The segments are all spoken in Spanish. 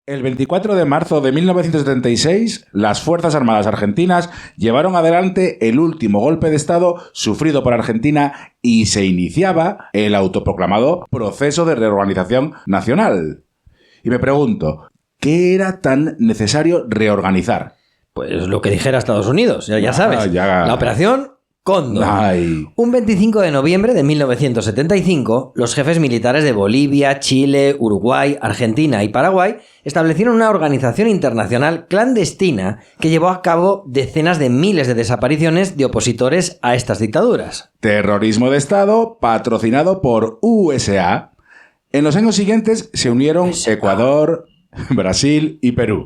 El 24 de marzo de 1976, las Fuerzas Armadas Argentinas llevaron adelante el último golpe de Estado sufrido por Argentina y se iniciaba el autoproclamado proceso de reorganización nacional. Y me pregunto, ¿qué era tan necesario reorganizar? Pues lo que dijera Estados Unidos, ya sabes. La operación Cóndor. Ay. Un 25 de noviembre de 1975, los jefes militares de Bolivia, Chile, Uruguay, Argentina y Paraguay establecieron una organización internacional clandestina que llevó a cabo decenas de miles de desapariciones de opositores a estas dictaduras. Terrorismo de Estado patrocinado por USA. En los años siguientes se unieron Ecuador, Brasil y Perú,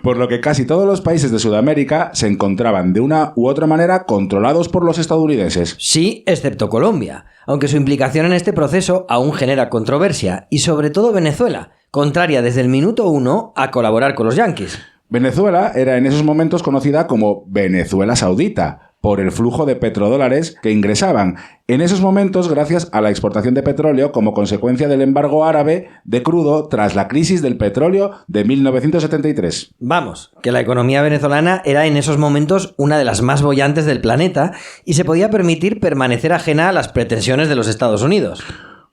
por lo que casi todos los países de Sudamérica se encontraban de una u otra manera controlados por los estadounidenses. Sí, excepto Colombia, aunque su implicación en este proceso aún genera controversia, y sobre todo Venezuela, contraria desde el minuto 1 a colaborar con los yanquis. Venezuela era en esos momentos conocida como Venezuela Saudita, por el flujo de petrodólares que ingresaban en esos momentos gracias a la exportación de petróleo como consecuencia del embargo árabe de crudo tras la crisis del petróleo de 1973. Vamos, que la economía venezolana era en esos momentos una de las más bollantes del planeta y se podía permitir permanecer ajena a las pretensiones de los Estados Unidos.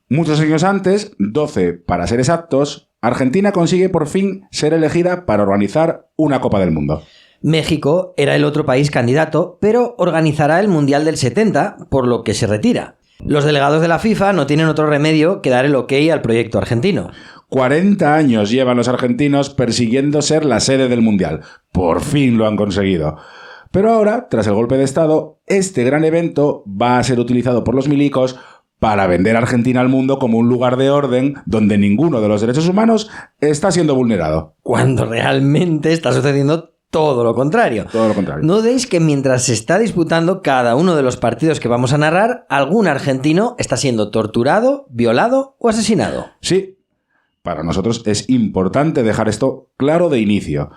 Muchos años antes, 12 para ser exactos, Argentina consigue por fin ser elegida para organizar una Copa del Mundo. México era el otro país candidato, pero organizará el Mundial del 70, por lo que se retira. Los delegados de la FIFA no tienen otro remedio que dar el ok al proyecto argentino. 40 años llevan los argentinos persiguiendo ser la sede del Mundial. Por fin lo han conseguido. Pero ahora, tras el golpe de Estado, este gran evento va a ser utilizado por los milicos para vender a Argentina al mundo como un lugar de orden donde ninguno de los derechos humanos está siendo vulnerado. Cuando realmente está sucediendo todo lo contrario. Todo lo contrario. No dudéis que mientras se está disputando cada uno de los partidos que vamos a narrar, algún argentino está siendo torturado, violado o asesinado. Sí, para nosotros es importante dejar esto claro de inicio.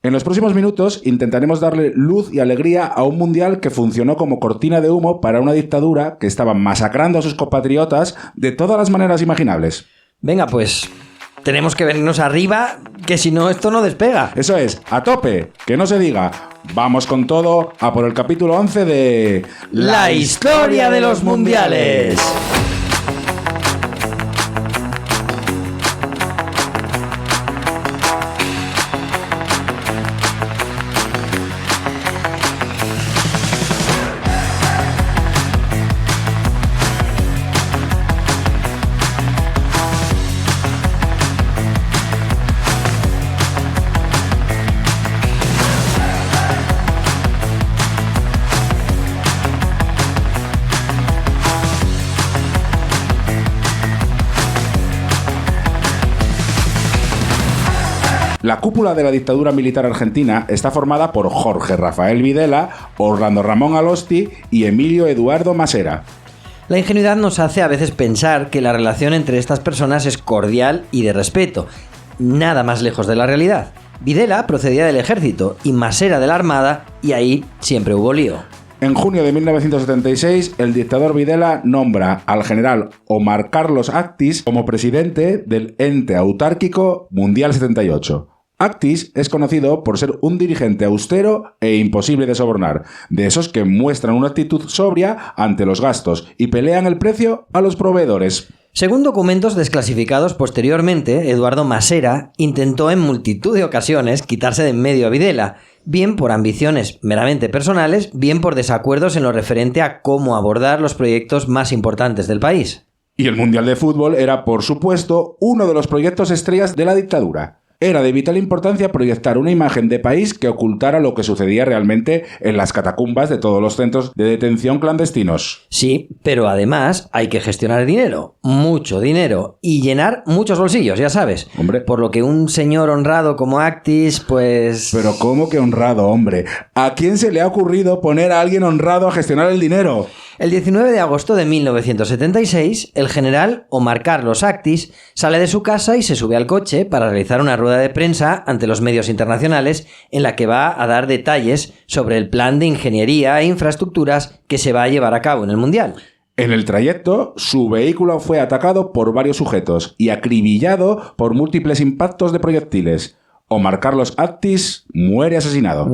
En los próximos minutos intentaremos darle luz y alegría a un mundial que funcionó como cortina de humo para una dictadura que estaba masacrando a sus compatriotas de todas las maneras imaginables. Venga, pues tenemos que venirnos arriba, que si no esto no despega. Eso es, a tope, que no se diga. Vamos con todo a por el capítulo 11 de... La historia de los mundiales. La cúpula de la dictadura militar argentina está formada por Jorge Rafael Videla, Orlando Ramón Alosti y Emilio Eduardo Masera. La ingenuidad nos hace a veces pensar que la relación entre estas personas es cordial y de respeto. Nada más lejos de la realidad. Videla procedía del ejército y Masera de la armada, y ahí siempre hubo lío. En junio de 1976, el dictador Videla nombra al general Omar Carlos Actis como presidente del ente autárquico Mundial 78. Actis es conocido por ser un dirigente austero e imposible de sobornar, de esos que muestran una actitud sobria ante los gastos y pelean el precio a los proveedores. Según documentos desclasificados posteriormente, Eduardo Masera intentó en multitud de ocasiones quitarse de en medio a Videla, bien por ambiciones meramente personales, bien por desacuerdos en lo referente a cómo abordar los proyectos más importantes del país. Y el Mundial de Fútbol era, por supuesto, uno de los proyectos estrellas de la dictadura. Era de vital importancia proyectar una imagen de país que ocultara lo que sucedía realmente en las catacumbas de todos los centros de detención clandestinos. Sí, pero además hay que gestionar dinero, mucho dinero, y llenar muchos bolsillos, ya sabes. Hombre. Por lo que un señor honrado como Actis, pues... Pero ¿cómo que honrado, hombre? ¿A quién se le ha ocurrido poner a alguien honrado a gestionar el dinero? El 19 de agosto de 1976, el general Omar Carlos Actis sale de su casa y se sube al coche para realizar una rueda de prensa ante los medios internacionales en la que va a dar detalles sobre el plan de ingeniería e infraestructuras que se va a llevar a cabo en el Mundial. En el trayecto, su vehículo fue atacado por varios sujetos y acribillado por múltiples impactos de proyectiles. Omar Carlos Actis muere asesinado.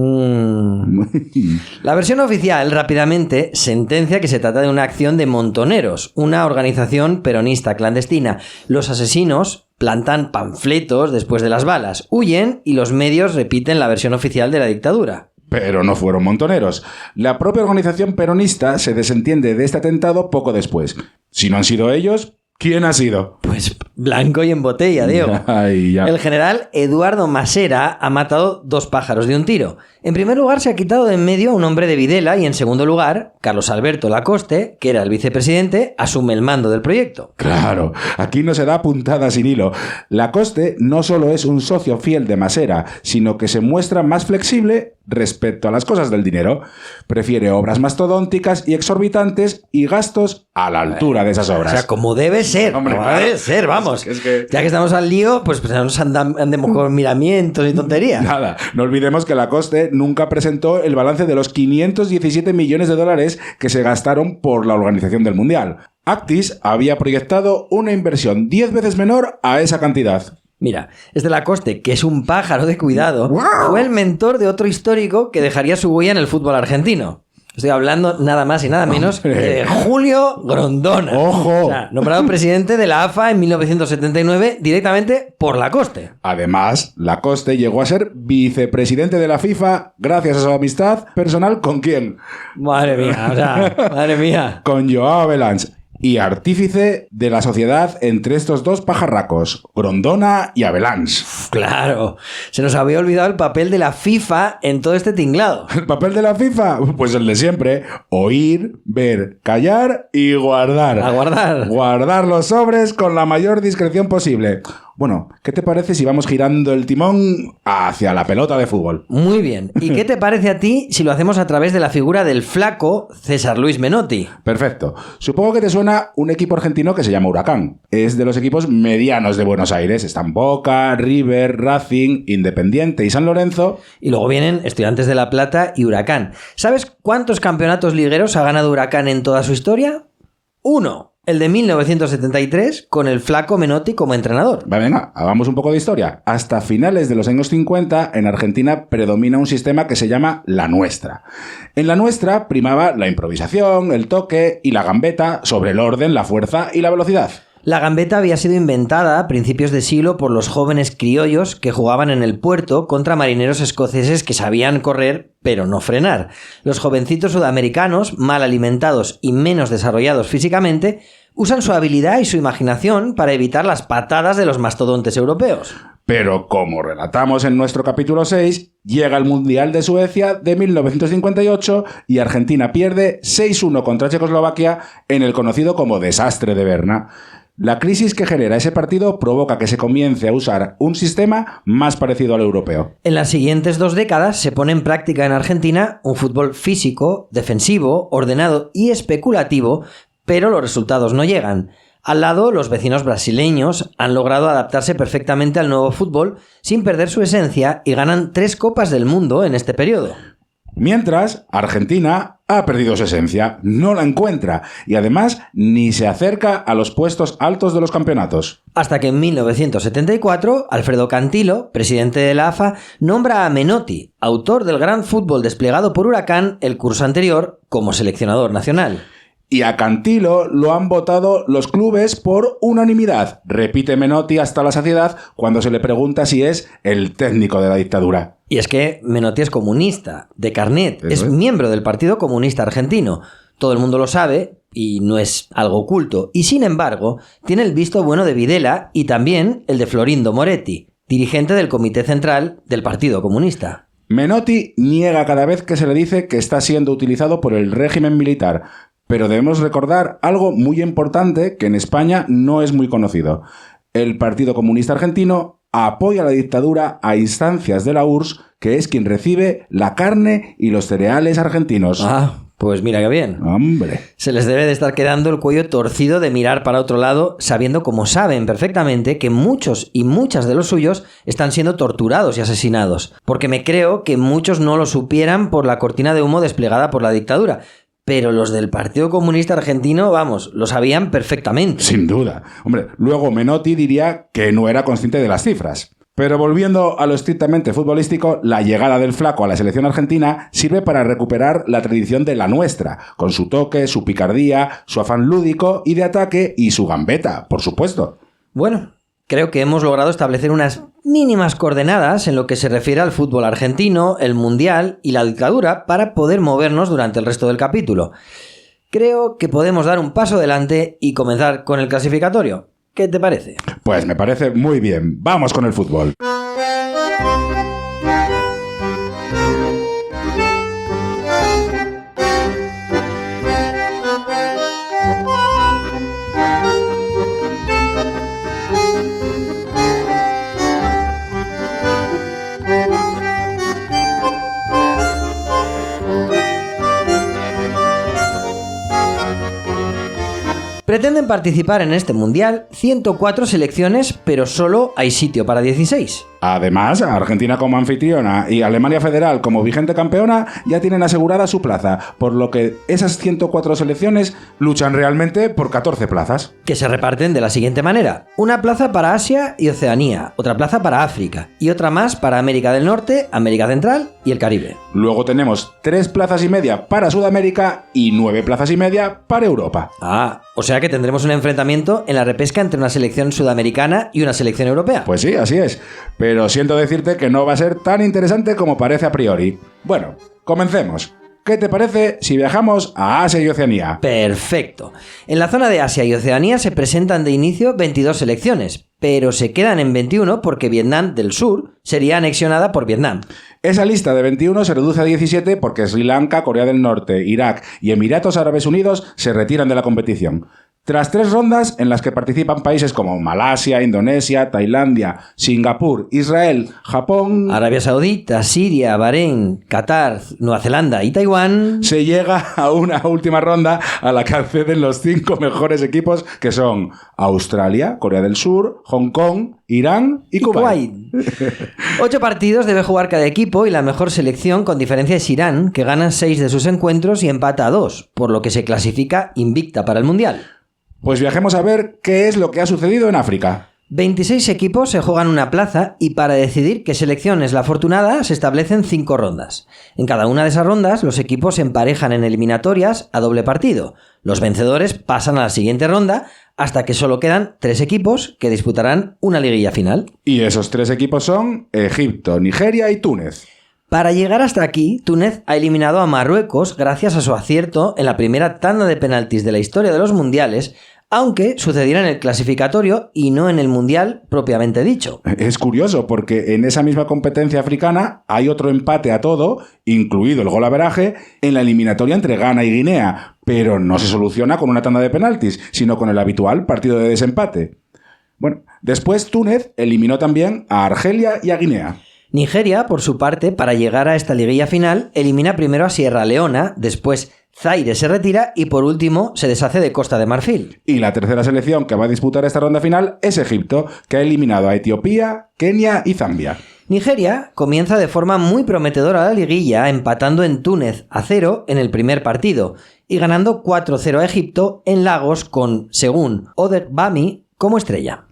La versión oficial rápidamente sentencia que se trata de una acción de Montoneros, una organización peronista clandestina. Los asesinos plantan panfletos después de las balas, huyen y los medios repiten la versión oficial de la dictadura. Pero no fueron montoneros. La propia organización peronista se desentiende de este atentado poco después. Si no han sido ellos, ¿quién ha sido? Pues blanco y en botella, Diego. Ay, ya. El general Eduardo Masera ha matado 2 pájaros de un tiro. En primer lugar, se ha quitado de en medio a un hombre de Videla y en segundo lugar, Carlos Alberto Lacoste, que era el vicepresidente, asume el mando del proyecto. Claro, aquí no se da puntada sin hilo. Lacoste no solo es un socio fiel de Masera, sino que se muestra más flexible respecto a las cosas del dinero. Prefiere obras mastodónticas y exorbitantes y gastos a la altura de esas obras. O sea, como debe ser. Hombre, como claro. debe ser, vamos. Es que... Ya que estamos al lío, pues no nos andemos con miramientos y tonterías. Nada, no olvidemos que Lacoste nunca presentó el balance de los 517 millones de dólares que se gastaron por la organización del Mundial. Actis había proyectado una inversión 10 veces menor a esa cantidad. Mira, este Lacoste, que es un pájaro de cuidado, fue el mentor de otro histórico que dejaría su huella en el fútbol argentino. Estoy hablando nada más y nada menos que de Julio Grondona. ¡Ojo! O sea, nombrado presidente de la AFA en 1979 directamente por Lacoste. Además, Lacoste llegó a ser vicepresidente de la FIFA gracias a su amistad personal ¿con quién? Madre mía, o sea, madre mía. Con Joao Avalanche. Y artífice de la sociedad entre estos dos pajarracos, Grondona y Avalanche. Claro, se nos había olvidado el papel de la FIFA en todo este tinglado. ¿El papel de la FIFA? Pues el de siempre. Oír, ver, callar y guardar. A guardar. Guardar los sobres con la mayor discreción posible. Bueno, ¿qué te parece si vamos girando el timón hacia la pelota de fútbol? Muy bien. ¿Y qué te parece a ti si lo hacemos a través de la figura del flaco César Luis Menotti? Perfecto. Supongo que te suena un equipo argentino que se llama Huracán. Es de los equipos medianos de Buenos Aires. Están Boca, River, Racing, Independiente y San Lorenzo. Y luego vienen Estudiantes de La Plata y Huracán. ¿Sabes cuántos campeonatos ligueros ha ganado Huracán en toda su historia? 1. El de 1973, con el flaco Menotti como entrenador. Venga, hagamos un poco de historia. Hasta finales de los años 50, en Argentina predomina un sistema que se llama La Nuestra. En La Nuestra primaba la improvisación, el toque y la gambeta sobre el orden, la fuerza y la velocidad. La gambeta había sido inventada a principios de siglo por los jóvenes criollos que jugaban en el puerto contra marineros escoceses que sabían correr pero no frenar. Los jovencitos sudamericanos, mal alimentados y menos desarrollados físicamente, usan su habilidad y su imaginación para evitar las patadas de los mastodontes europeos. Pero como relatamos en nuestro capítulo 6, llega el Mundial de Suecia de 1958 y Argentina pierde 6-1 contra Checoslovaquia en el conocido como desastre de Berna. La crisis que genera ese partido provoca que se comience a usar un sistema más parecido al europeo. En las siguientes 2 décadas se pone en práctica en Argentina un fútbol físico, defensivo, ordenado y especulativo, pero los resultados no llegan. Al lado, los vecinos brasileños han logrado adaptarse perfectamente al nuevo fútbol sin perder su esencia y ganan 3 Copas del Mundo en este periodo. Mientras, Argentina ha perdido su esencia, no la encuentra y además ni se acerca a los puestos altos de los campeonatos. Hasta que en 1974, Alfredo Cantilo, presidente de la AFA, nombra a Menotti, autor del gran fútbol desplegado por Huracán el curso anterior, como seleccionador nacional. Y a Cantilo lo han votado los clubes por unanimidad. Repite Menotti hasta la saciedad cuando se le pregunta si es el técnico de la dictadura. Y es que Menotti es comunista, de carnet, es miembro del Partido Comunista Argentino. Todo el mundo lo sabe y no es algo oculto. Y sin embargo, tiene el visto bueno de Videla y también el de Florindo Moretti, dirigente del Comité Central del Partido Comunista. Menotti niega cada vez que se le dice que está siendo utilizado por el régimen militar. Pero debemos recordar algo muy importante que en España no es muy conocido. El Partido Comunista Argentino apoya la dictadura a instancias de la URSS, que es quien recibe la carne y los cereales argentinos. Ah, pues mira qué bien. ¡Hombre! Se les debe de estar quedando el cuello torcido de mirar para otro lado, sabiendo como saben perfectamente que muchos y muchas de los suyos están siendo torturados y asesinados. Porque me creo que muchos no lo supieran por la cortina de humo desplegada por la dictadura. pero los del Partido Comunista Argentino, vamos, lo sabían perfectamente. Sin duda. Hombre, luego Menotti diría que no era consciente de las cifras. Pero volviendo a lo estrictamente futbolístico, la llegada del Flaco a la selección argentina sirve para recuperar la tradición de la nuestra, con su toque, su picardía, su afán lúdico y de ataque y su gambeta, por supuesto. Bueno, creo que hemos logrado establecer unas mínimas coordenadas en lo que se refiere al fútbol argentino, el mundial y la dictadura para poder movernos durante el resto del capítulo. Creo que podemos dar un paso adelante y comenzar con el clasificatorio. ¿Qué te parece? Pues me parece muy bien. Vamos con el fútbol. Pretenden participar en este mundial 104 selecciones, pero solo hay sitio para 16. Además, Argentina como anfitriona y Alemania Federal como vigente campeona ya tienen asegurada su plaza, por lo que esas 104 selecciones luchan realmente por 14 plazas. Que se reparten de la siguiente manera: una plaza para Asia y Oceanía, otra plaza para África y otra más para América del Norte, América Central y el Caribe. Luego tenemos 3 plazas y media para Sudamérica y 9 plazas y media para Europa. O sea que tendremos un enfrentamiento en la repesca entre una selección sudamericana y una selección europea. Pues sí, así es. Pero siento decirte que no va a ser tan interesante como parece a priori. Bueno, comencemos. ¿Qué te parece si viajamos a Asia y Oceanía? Perfecto. En la zona de Asia y Oceanía se presentan de inicio 22 selecciones, pero se quedan en 21 porque Vietnam del Sur sería anexionada por Vietnam. Esa lista de 21 se reduce a 17 porque Sri Lanka, Corea del Norte, Irak y Emiratos Árabes Unidos se retiran de la competición. Tras 3 rondas en las que participan países como Malasia, Indonesia, Tailandia, Singapur, Israel, Japón, Arabia Saudita, Siria, Bahrein, Qatar, Nueva Zelanda y Taiwán, se llega a una última ronda a la que acceden los 5 mejores equipos, que son Australia, Corea del Sur, Hong Kong, Irán y Kuwait. 8 partidos debe jugar cada equipo y la mejor selección con diferencia es Irán, que gana 6 de sus encuentros y empata a 2, por lo que se clasifica invicta para el Mundial. Pues viajemos a ver qué es lo que ha sucedido en África. 26 equipos se juegan una plaza y para decidir qué selección es la afortunada se establecen 5 rondas. En cada una de esas rondas los equipos se emparejan en eliminatorias a doble partido. Los vencedores pasan a la siguiente ronda hasta que solo quedan 3 equipos que disputarán una liguilla final. Y esos 3 equipos son Egipto, Nigeria y Túnez. Para llegar hasta aquí, Túnez ha eliminado a Marruecos gracias a su acierto en la primera tanda de penaltis de la historia de los mundiales, aunque sucediera en el clasificatorio y no en el mundial propiamente dicho. Es curioso porque en esa misma competencia africana hay otro empate a todo, incluido el golaveraje, en la eliminatoria entre Ghana y Guinea, pero no se soluciona con una tanda de penaltis, sino con el habitual partido de desempate. Bueno, después Túnez eliminó también a Argelia y a Guinea. Nigeria, por su parte, para llegar a esta liguilla final, elimina primero a Sierra Leona, después Zaire se retira y por último se deshace de Costa de Marfil. Y la tercera selección que va a disputar esta ronda final es Egipto, que ha eliminado a Etiopía, Kenia y Zambia. Nigeria comienza de forma muy prometedora la liguilla, empatando en Túnez a 0 en el primer partido y ganando 4-0 a Egipto en Lagos con, según Oded Bami, como estrella.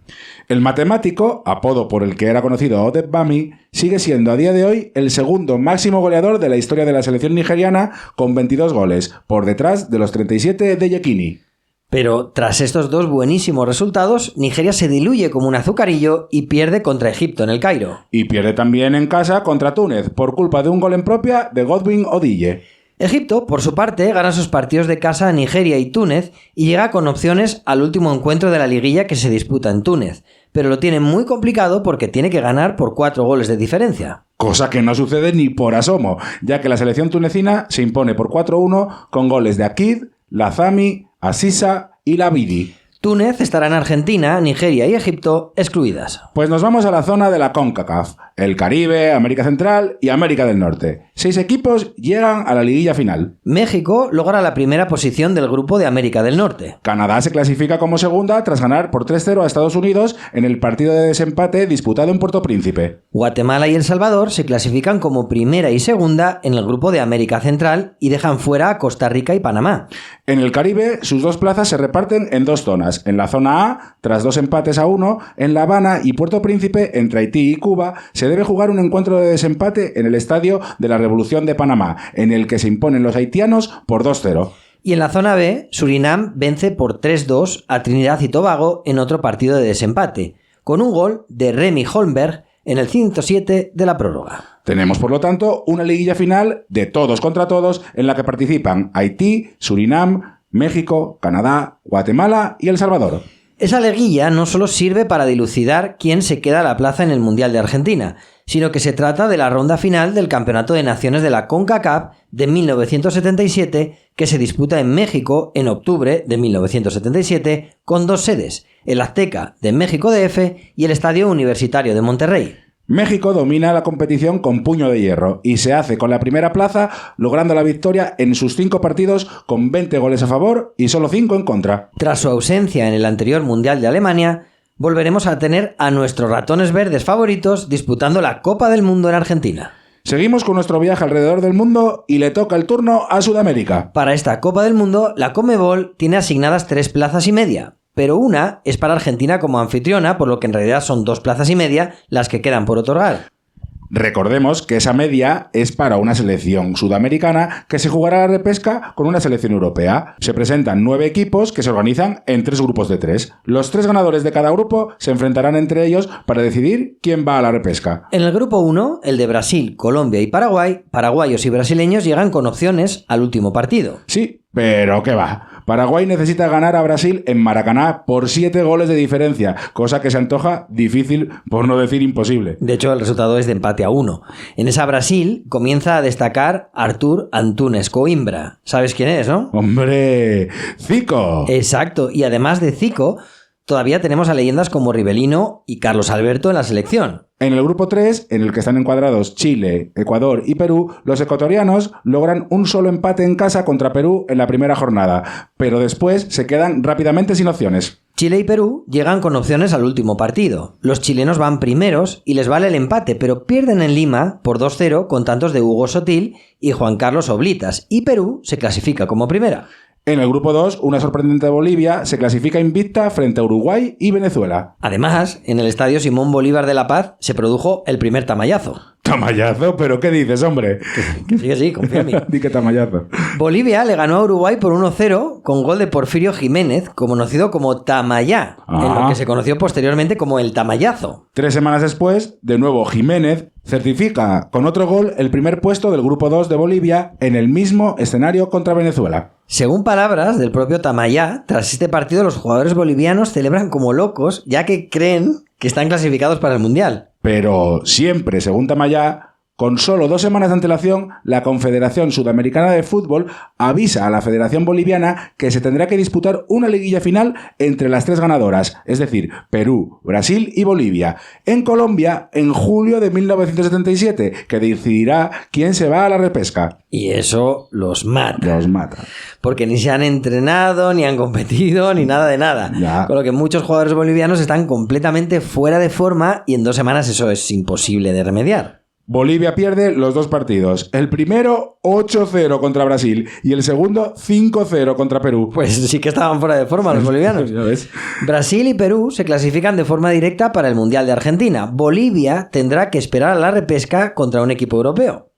El matemático, apodo por el que era conocido Oded Bami, sigue siendo a día de hoy el segundo máximo goleador de la historia de la selección nigeriana con 22 goles, por detrás de los 37 de Yekini. Pero tras estos 2 buenísimos resultados, Nigeria se diluye como un azucarillo y pierde contra Egipto en el Cairo. Y pierde también en casa contra Túnez por culpa de un gol en propia de Godwin Odille. Egipto, por su parte, gana sus partidos de casa a Nigeria y Túnez y llega con opciones al último encuentro de la liguilla que se disputa en Túnez, pero lo tiene muy complicado porque tiene que ganar por 4 goles de diferencia. Cosa que no sucede ni por asomo, ya que la selección tunecina se impone por 4-1 con goles de Akid, Lazami, Asisa y Labidi. Túnez estará en Argentina, Nigeria y Egipto excluidas. Pues nos vamos a la zona de la CONCACAF, el Caribe, América Central y América del Norte. 6 equipos llegan a la liguilla final. México logra la primera posición del grupo de América del Norte. Canadá se clasifica como segunda tras ganar por 3-0 a Estados Unidos en el partido de desempate disputado en Puerto Príncipe. Guatemala y El Salvador se clasifican como primera y segunda en el grupo de América Central y dejan fuera a Costa Rica y Panamá. En el Caribe, sus 2 plazas se reparten en 2 zonas. En la zona A, tras 2 empates a 1, en La Habana y Puerto Príncipe, entre Haití y Cuba, se debe jugar un encuentro de desempate en el Estadio de la Revolución de Panamá, en el que se imponen los haitianos por 2-0. Y en la zona B, Surinam vence por 3-2 a Trinidad y Tobago en otro partido de desempate, con un gol de Remy Holmberg en el 107 de la prórroga. Tenemos, por lo tanto, una liguilla final de todos contra todos en la que participan Haití, Surinam, México, Canadá, Guatemala y El Salvador. Esa liguilla no solo sirve para dilucidar quién se queda a la plaza en el Mundial de Argentina, sino que se trata de la ronda final del Campeonato de Naciones de la CONCACAF de 1977, que se disputa en México en octubre de 1977, con 2 sedes, el Azteca de México DF y el Estadio Universitario de Monterrey. México domina la competición con puño de hierro y se hace con la primera plaza, logrando la victoria en sus 5 partidos con 20 goles a favor y solo 5 en contra. Tras su ausencia en el anterior Mundial de Alemania, volveremos a tener a nuestros ratones verdes favoritos disputando la Copa del Mundo en Argentina. Seguimos con nuestro viaje alrededor del mundo y le toca el turno a Sudamérica. Para esta Copa del Mundo, la Conmebol tiene asignadas 3 plazas y media, pero una es para Argentina como anfitriona, por lo que en realidad son 2 plazas y media las que quedan por otorgar. Recordemos que esa media es para una selección sudamericana que se jugará la repesca con una selección europea. Se presentan 9 equipos que se organizan en 3 grupos de 3. Los 3 ganadores de cada grupo se enfrentarán entre ellos para decidir quién va a la repesca. En el grupo 1, el de Brasil, Colombia y Paraguay, paraguayos y brasileños llegan con opciones al último partido. Sí, pero ¿qué va? Paraguay necesita ganar a Brasil en Maracaná por 7 goles de diferencia, cosa que se antoja difícil, por no decir imposible. De hecho, el resultado es de empate a 1. En esa Brasil comienza a destacar Artur Antunes Coimbra. ¿Sabes quién es, no? ¡Hombre! ¡Zico! Exacto, y además de Zico, todavía tenemos a leyendas como Rivelino y Carlos Alberto en la selección. En el grupo 3, en el que están encuadrados Chile, Ecuador y Perú, los ecuatorianos logran un solo empate en casa contra Perú en la primera jornada, pero después se quedan rápidamente sin opciones. Chile y Perú llegan con opciones al último partido. Los chilenos van primeros y les vale el empate, pero pierden en Lima por 2-0 con tantos de Hugo Sotil y Juan Carlos Oblitas, y Perú se clasifica como primera. En el grupo 2, una sorprendente Bolivia se clasifica invicta frente a Uruguay y Venezuela. Además, en el Estadio Simón Bolívar de La Paz se produjo el primer tamallazo. ¿Tamallazo? ¿Pero qué dices, hombre? Que sí, confía en mí. Di que tamallazo. Bolivia le ganó a Uruguay por 1-0 con gol de Porfirio Jiménez, conocido como Tamayá, en lo que se conoció posteriormente como el Tamayazo. 3 semanas después, de nuevo Jiménez certifica con otro gol el primer puesto del grupo 2 de Bolivia en el mismo escenario contra Venezuela. Según palabras del propio Tamayá, tras este partido los jugadores bolivianos celebran como locos, ya que creen que están clasificados para el Mundial. Pero siempre, según Tamayá, con solo 2 semanas de antelación, la Confederación Sudamericana de Fútbol avisa a la Federación Boliviana que se tendrá que disputar una liguilla final entre las 3 ganadoras, es decir, Perú, Brasil y Bolivia, en Colombia en julio de 1977, que decidirá quién se va a la repesca. Y eso los mata. Los mata. Porque ni se han entrenado, ni han competido, ni nada de nada. Ya. Con lo que muchos jugadores bolivianos están completamente fuera de forma y en 2 semanas eso es imposible de remediar. Bolivia pierde los 2 partidos. El primero 8-0 contra Brasil y el segundo 5-0 contra Perú. Pues sí que estaban fuera de forma los bolivianos. Ya ves. Brasil y Perú se clasifican de forma directa para el Mundial de Argentina. Bolivia tendrá que esperar a la repesca contra un equipo europeo.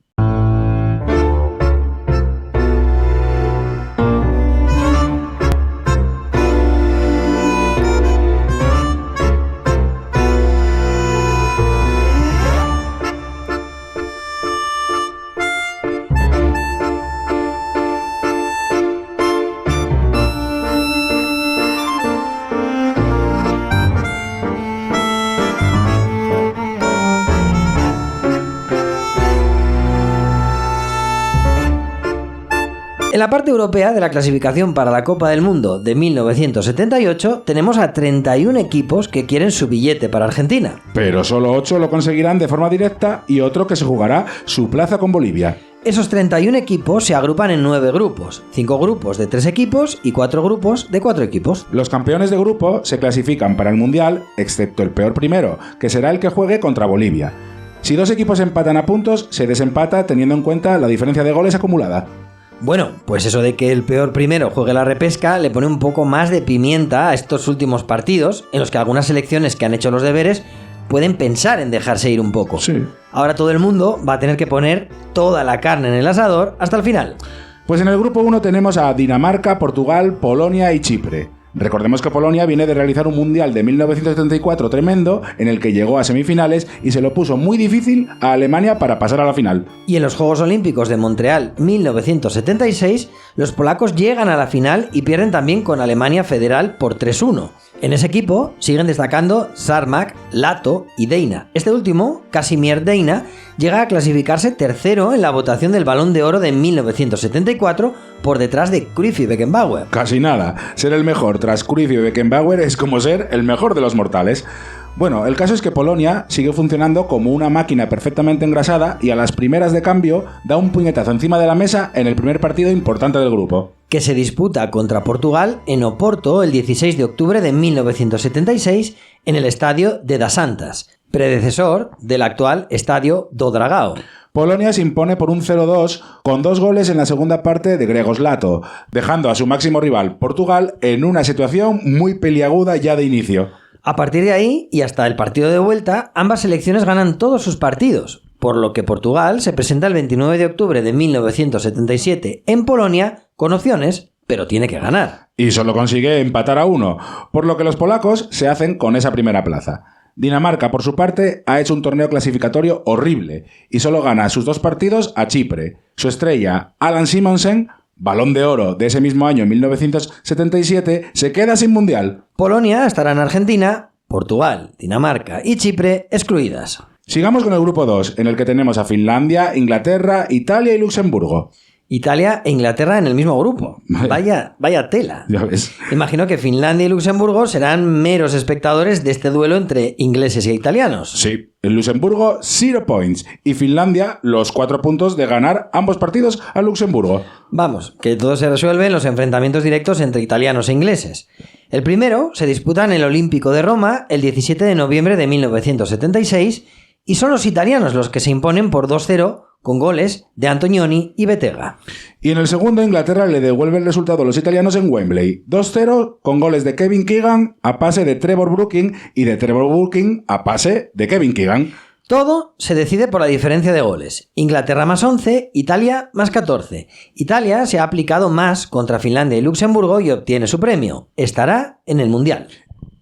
En la parte europea de la clasificación para la Copa del Mundo de 1978 tenemos a 31 equipos que quieren su billete para Argentina. Pero solo 8 lo conseguirán de forma directa y otro que se jugará su plaza con Bolivia. Esos 31 equipos se agrupan en 9 grupos, 5 grupos de 3 equipos y 4 grupos de 4 equipos. Los campeones de grupo se clasifican para el Mundial, excepto el peor primero, que será el que juegue contra Bolivia. Si 2 equipos empatan a puntos, se desempata teniendo en cuenta la diferencia de goles acumulada. Bueno, pues eso de que el peor primero juegue la repesca le pone un poco más de pimienta a estos últimos partidos, en los que algunas selecciones que han hecho los deberes pueden pensar en dejarse ir un poco. Sí. Ahora todo el mundo va a tener que poner toda la carne en el asador hasta el final. Pues en el grupo 1 tenemos a Dinamarca, Portugal, Polonia y Chipre. Recordemos que Polonia viene de realizar un Mundial de 1974 tremendo, en el que llegó a semifinales y se lo puso muy difícil a Alemania para pasar a la final. Y en los Juegos Olímpicos de Montreal 1976, los polacos llegan a la final y pierden también con Alemania Federal por 3-1. En ese equipo siguen destacando Sarmak, Lato y Deina. Este último, Casimir Deina, llega a clasificarse tercero en la votación del Balón de Oro de 1974 por detrás de Cruyff y Beckenbauer. Casi nada. Ser el mejor tras Cruyff y Beckenbauer es como ser el mejor de los mortales. Bueno, el caso es que Polonia sigue funcionando como una máquina perfectamente engrasada y a las primeras de cambio da un puñetazo encima de la mesa en el primer partido importante del grupo. Que se disputa contra Portugal en Oporto el 16 de octubre de 1976 en el estadio de Das Antas, predecesor del actual estadio do Dragao. Polonia se impone por un 0-2 con 2 goles en la segunda parte de Grzegorz Lato, dejando a su máximo rival, Portugal, en una situación muy peliaguda ya de inicio. A partir de ahí, y hasta el partido de vuelta, ambas selecciones ganan todos sus partidos, por lo que Portugal se presenta el 29 de octubre de 1977 en Polonia con opciones, pero tiene que ganar. Y solo consigue empatar a 1, por lo que los polacos se hacen con esa primera plaza. Dinamarca, por su parte, ha hecho un torneo clasificatorio horrible y solo gana sus 2 partidos a Chipre. Su estrella, Alan Simonsen, Balón de Oro de ese mismo año, 1977, se queda sin Mundial. Polonia estará en Argentina, Portugal, Dinamarca y Chipre excluidas. Sigamos con el grupo 2, en el que tenemos a Finlandia, Inglaterra, Italia y Luxemburgo. Italia e Inglaterra en el mismo grupo. Vaya tela. Ya ves. Imagino que Finlandia y Luxemburgo serán meros espectadores de este duelo entre ingleses y italianos. Sí, en Luxemburgo 0 points y Finlandia los 4 puntos de ganar ambos partidos a Luxemburgo. Vamos, que todo se resuelve en los enfrentamientos directos entre italianos e ingleses. El primero se disputa en el Olímpico de Roma el 17 de noviembre de 1976 y son los italianos los que se imponen por 2-0 con goles de Antonioni y Bettega. Y en el segundo, Inglaterra le devuelve el resultado a los italianos en Wembley. 2-0 con goles de Kevin Keegan a pase de Trevor Brooking y de Trevor Brooking a pase de Kevin Keegan. Todo se decide por la diferencia de goles. Inglaterra más 11, Italia más 14. Italia se ha aplicado más contra Finlandia y Luxemburgo y obtiene su premio. Estará en el Mundial.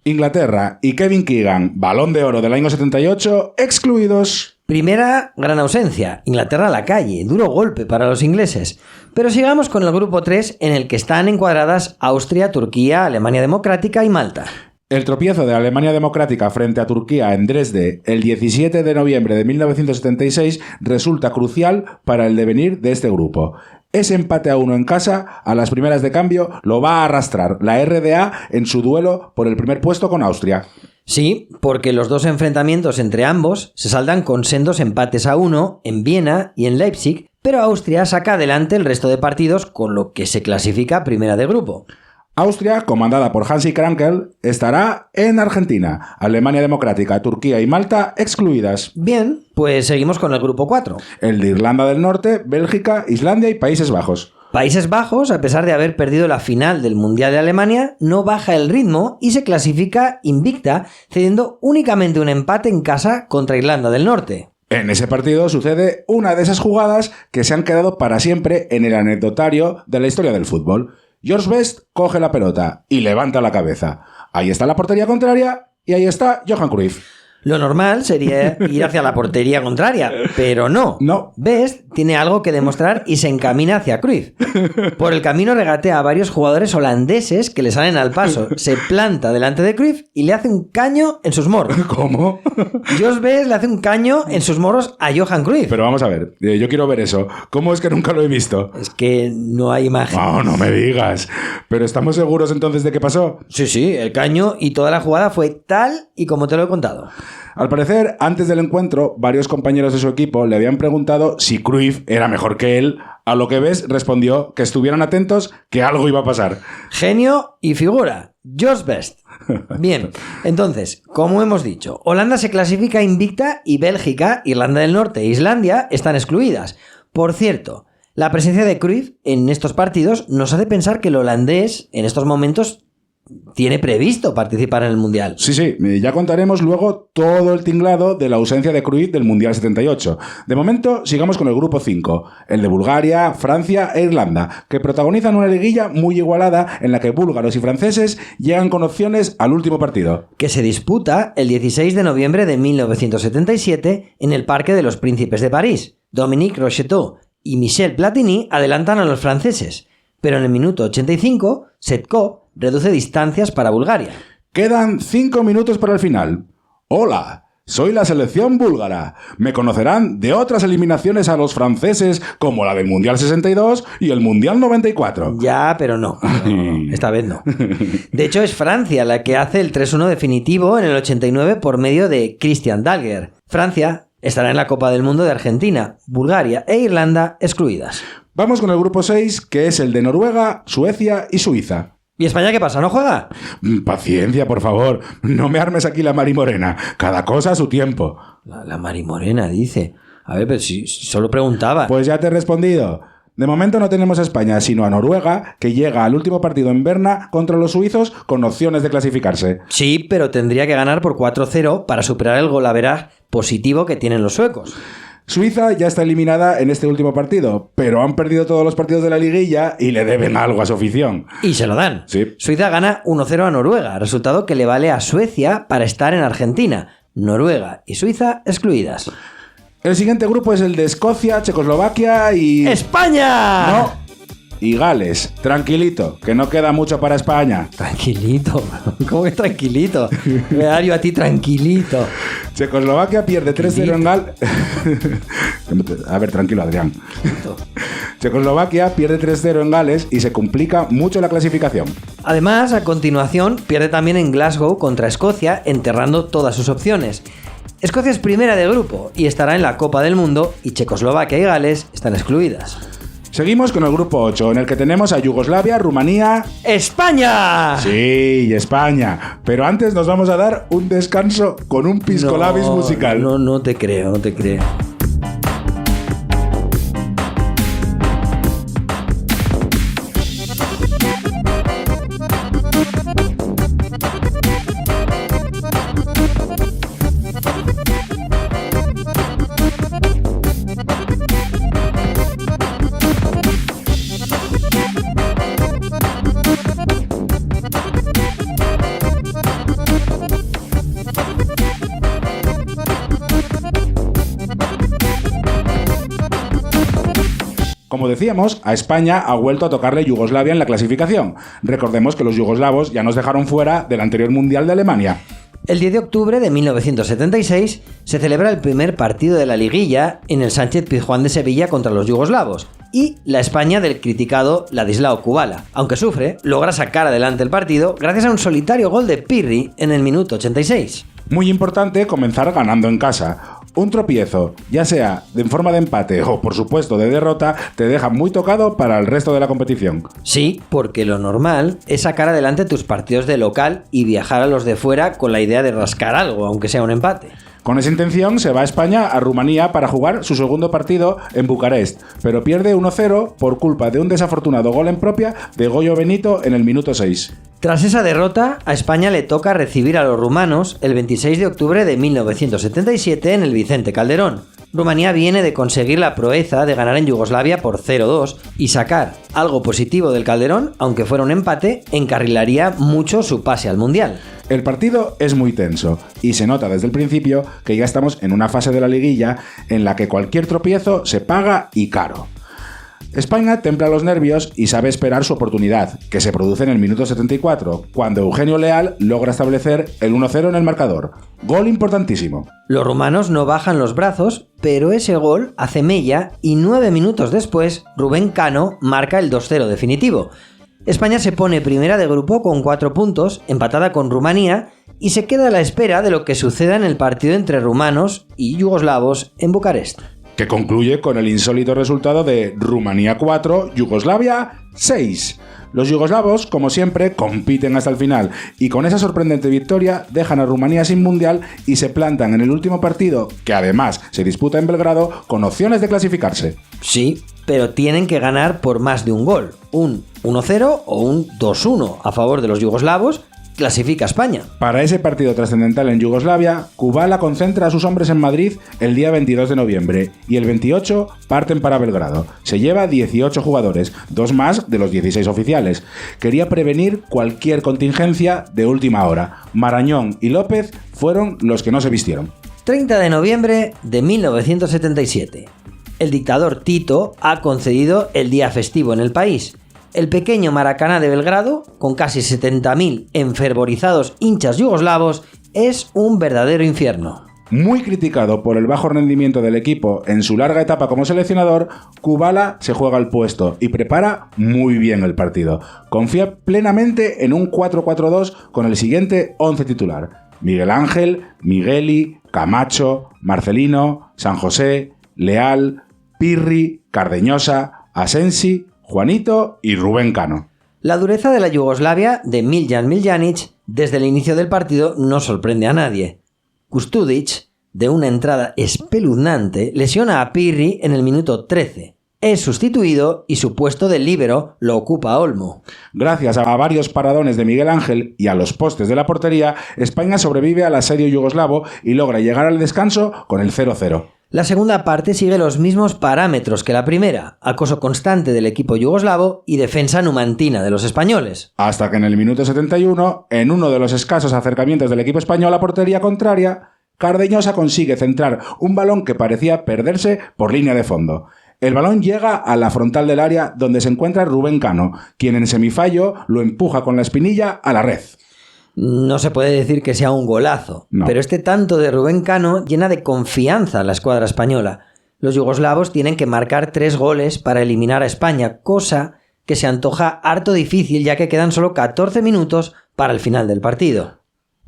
Inglaterra y Kevin Keegan, Balón de Oro del año 78, excluidos. Primera gran ausencia, Inglaterra a la calle, duro golpe para los ingleses. Pero sigamos con el grupo 3 en el que están encuadradas Austria, Turquía, Alemania Democrática y Malta. El tropiezo de Alemania Democrática frente a Turquía en Dresde el 17 de noviembre de 1976 resulta crucial para el devenir de este grupo. Ese empate a 1 en casa, a las primeras de cambio, lo va a arrastrar la RDA en su duelo por el primer puesto con Austria. Sí, porque los 2 enfrentamientos entre ambos se saldan con sendos empates a 1 en Viena y en Leipzig, pero Austria saca adelante el resto de partidos con lo que se clasifica primera de grupo. Austria, comandada por Hansi Krankel, estará en Argentina. Alemania Democrática, Turquía y Malta excluidas. Bien, pues seguimos con el grupo 4. El de Irlanda del Norte, Bélgica, Islandia y Países Bajos. Países Bajos, a pesar de haber perdido la final del Mundial de Alemania, no baja el ritmo y se clasifica invicta, cediendo únicamente un empate en casa contra Irlanda del Norte. En ese partido sucede una de esas jugadas que se han quedado para siempre en el anecdotario de la historia del fútbol. George Best coge la pelota y levanta la cabeza. Ahí está la portería contraria y ahí está Johan Cruyff. Lo normal sería ir hacia la portería contraria, pero no. No. Best tiene algo que demostrar y se encamina hacia Cruyff. Por el camino regatea a varios jugadores holandeses que le salen al paso. Se planta delante de Cruyff y le hace un caño en sus morros. ¿Cómo? Jos Best le hace un caño en sus morros a Johan Cruyff. Pero vamos a ver, yo quiero ver eso. ¿Cómo es que nunca lo he visto? Es que no hay imagen. No me digas. ¿Pero estamos seguros entonces de qué pasó? Sí, el caño y toda la jugada fue tal y como te lo he contado. Al parecer, antes del encuentro, varios compañeros de su equipo le habían preguntado si Cruyff era mejor que él, a lo que Best respondió que estuvieran atentos, que algo iba a pasar. Genio y figura. Jos Best. Bien, entonces, como hemos dicho, Holanda se clasifica invicta y Bélgica, Irlanda del Norte e Islandia están excluidas. Por cierto, la presencia de Cruyff en estos partidos nos hace pensar que el holandés en estos momentos tiene previsto participar en el Mundial. Sí, ya contaremos luego todo el tinglado de la ausencia de Cruyff del Mundial 78. De momento, sigamos con el grupo 5, el de Bulgaria, Francia e Irlanda, que protagonizan una liguilla muy igualada en la que búlgaros y franceses llegan con opciones al último partido. Que se disputa el 16 de noviembre de 1977 en el Parque de los Príncipes de París. Dominique Rocheteau y Michel Platini adelantan a los franceses, pero en el minuto 85, Setkov reduce distancias para Bulgaria. Quedan 5 minutos para el final. Hola, soy la selección búlgara. Me conocerán de otras eliminaciones a los franceses como la del Mundial 62 y el Mundial 94. Ya, pero no. Esta vez no. De hecho, es Francia la que hace el 3-1 definitivo en el 89 por medio de Christian Dahlgren. Francia estará en la Copa del Mundo de Argentina, Bulgaria e Irlanda excluidas. Vamos con el grupo 6, que es el de Noruega, Suecia y Suiza. ¿Y España qué pasa? ¿No juega? Paciencia, por favor. No me armes aquí la marimorena. Cada cosa a su tiempo. La marimorena, dice. A ver, pero si solo preguntaba. Pues ya te he respondido. De momento no tenemos a España, sino a Noruega, que llega al último partido en Berna contra los suizos con opciones de clasificarse. Sí, pero tendría que ganar por 4-0 para superar el golaveraje positivo que tienen los suecos. Suiza ya está eliminada en este último partido, pero han perdido todos los partidos de la liguilla y le deben algo a su afición. Y se lo dan. Sí. Suiza gana 1-0 a Noruega, resultado que le vale a Suecia para estar en Argentina. Noruega y Suiza excluidas. El siguiente grupo es el de Escocia, Checoslovaquia y... ¡España! No. Y Gales. Tranquilito, que no queda mucho para España. Tranquilito. ¿Cómo que tranquilito? Me dario a ti tranquilito. Checoslovaquia pierde 3-0 en Gales. A ver, tranquilo, Adrián. Checoslovaquia pierde 3-0 en Gales y se complica mucho la clasificación. Además, a continuación, pierde también en Glasgow contra Escocia, enterrando todas sus opciones. Escocia es primera de grupo y estará en la Copa del Mundo, y Checoslovaquia y Gales están excluidas. Seguimos con el grupo 8, en el que tenemos a Yugoslavia, Rumanía... ¡España! Sí, España. Pero antes nos vamos a dar un descanso con un pisco labis musical. No te creo. Como decíamos, a España ha vuelto a tocarle Yugoslavia en la clasificación. Recordemos que los yugoslavos ya nos dejaron fuera del anterior Mundial de Alemania. El 10 de octubre de 1976 se celebra el primer partido de la liguilla en el Sánchez-Pizjuán de Sevilla contra los yugoslavos, y la España del criticado Ladislao Kubala. Aunque sufre, logra sacar adelante el partido gracias a un solitario gol de Pirri en el minuto 86. Muy importante comenzar ganando en casa. Un tropiezo, ya sea en forma de empate o por supuesto de derrota, te deja muy tocado para el resto de la competición. Sí, porque lo normal es sacar adelante tus partidos de local y viajar a los de fuera con la idea de rascar algo, aunque sea un empate. Con esa intención se va a España a Rumanía para jugar su segundo partido en Bucarest, pero pierde 1-0 por culpa de un desafortunado gol en propia de Goyo Benito en el minuto 6. Tras esa derrota, a España le toca recibir a los rumanos el 26 de octubre de 1977 en el Vicente Calderón. Rumanía viene de conseguir la proeza de ganar en Yugoslavia por 0-2 y sacar algo positivo del Calderón, aunque fuera un empate, encarrilaría mucho su pase al Mundial. El partido es muy tenso y se nota desde el principio que ya estamos en una fase de la liguilla en la que cualquier tropiezo se paga y caro. España templa los nervios y sabe esperar su oportunidad, que se produce en el minuto 74, cuando Eugenio Leal logra establecer el 1-0 en el marcador. Gol importantísimo. Los rumanos no bajan los brazos, pero ese gol hace mella y 9 minutos después Rubén Cano marca el 2-0 definitivo. España se pone primera de grupo con 4 puntos, empatada con Rumanía, y se queda a la espera de lo que suceda en el partido entre rumanos y yugoslavos en Bucarest, que concluye con el insólito resultado de Rumanía 4, Yugoslavia 6. Los yugoslavos, como siempre, compiten hasta el final y con esa sorprendente victoria dejan a Rumanía sin mundial y se plantan en el último partido, que además se disputa en Belgrado, con opciones de clasificarse. Sí, pero tienen que ganar por más de un gol, un 1-0 o un 2-1 a favor de los yugoslavos. Clasifica España. Para ese partido trascendental en Yugoslavia, Kubala concentra a sus hombres en Madrid el día 22 de noviembre y el 28 parten para Belgrado. Se lleva 18 jugadores, 2 más de los 16 oficiales. Quería prevenir cualquier contingencia de última hora. Marañón y López fueron los que no se vistieron. 30 de noviembre de 1977. El dictador Tito ha concedido el día festivo en el país. El pequeño Maracaná de Belgrado, con casi 70.000 enfervorizados hinchas yugoslavos, es un verdadero infierno. Muy criticado por el bajo rendimiento del equipo en su larga etapa como seleccionador, Kubala se juega el puesto y prepara muy bien el partido. Confía plenamente en un 4-4-2 con el siguiente 11 titular: Miguel Ángel, Migueli, Camacho, Marcelino, San José, Leal, Pirri, Cardeñosa, Asensi, Juanito y Rubén Cano. La dureza de la Yugoslavia de Miljan Miljanic desde el inicio del partido no sorprende a nadie. Kustudic, de una entrada espeluznante, lesiona a Pirri en el minuto 13. Es sustituido y su puesto de líbero lo ocupa Olmo. Gracias a varios paradones de Miguel Ángel y a los postes de la portería, España sobrevive al asedio yugoslavo y logra llegar al descanso con el 0-0. La segunda parte sigue los mismos parámetros que la primera: acoso constante del equipo yugoslavo y defensa numantina de los españoles. Hasta que en el minuto 71, en uno de los escasos acercamientos del equipo español a portería contraria, Cardeñosa consigue centrar un balón que parecía perderse por línea de fondo. El balón llega a la frontal del área donde se encuentra Rubén Cano, quien en semifallo lo empuja con la espinilla a la red. No se puede decir que sea un golazo, no. Pero este tanto de Rubén Cano llena de confianza a la escuadra española. Los yugoslavos tienen que marcar 3 goles para eliminar a España, cosa que se antoja harto difícil ya que quedan solo 14 minutos para el final del partido.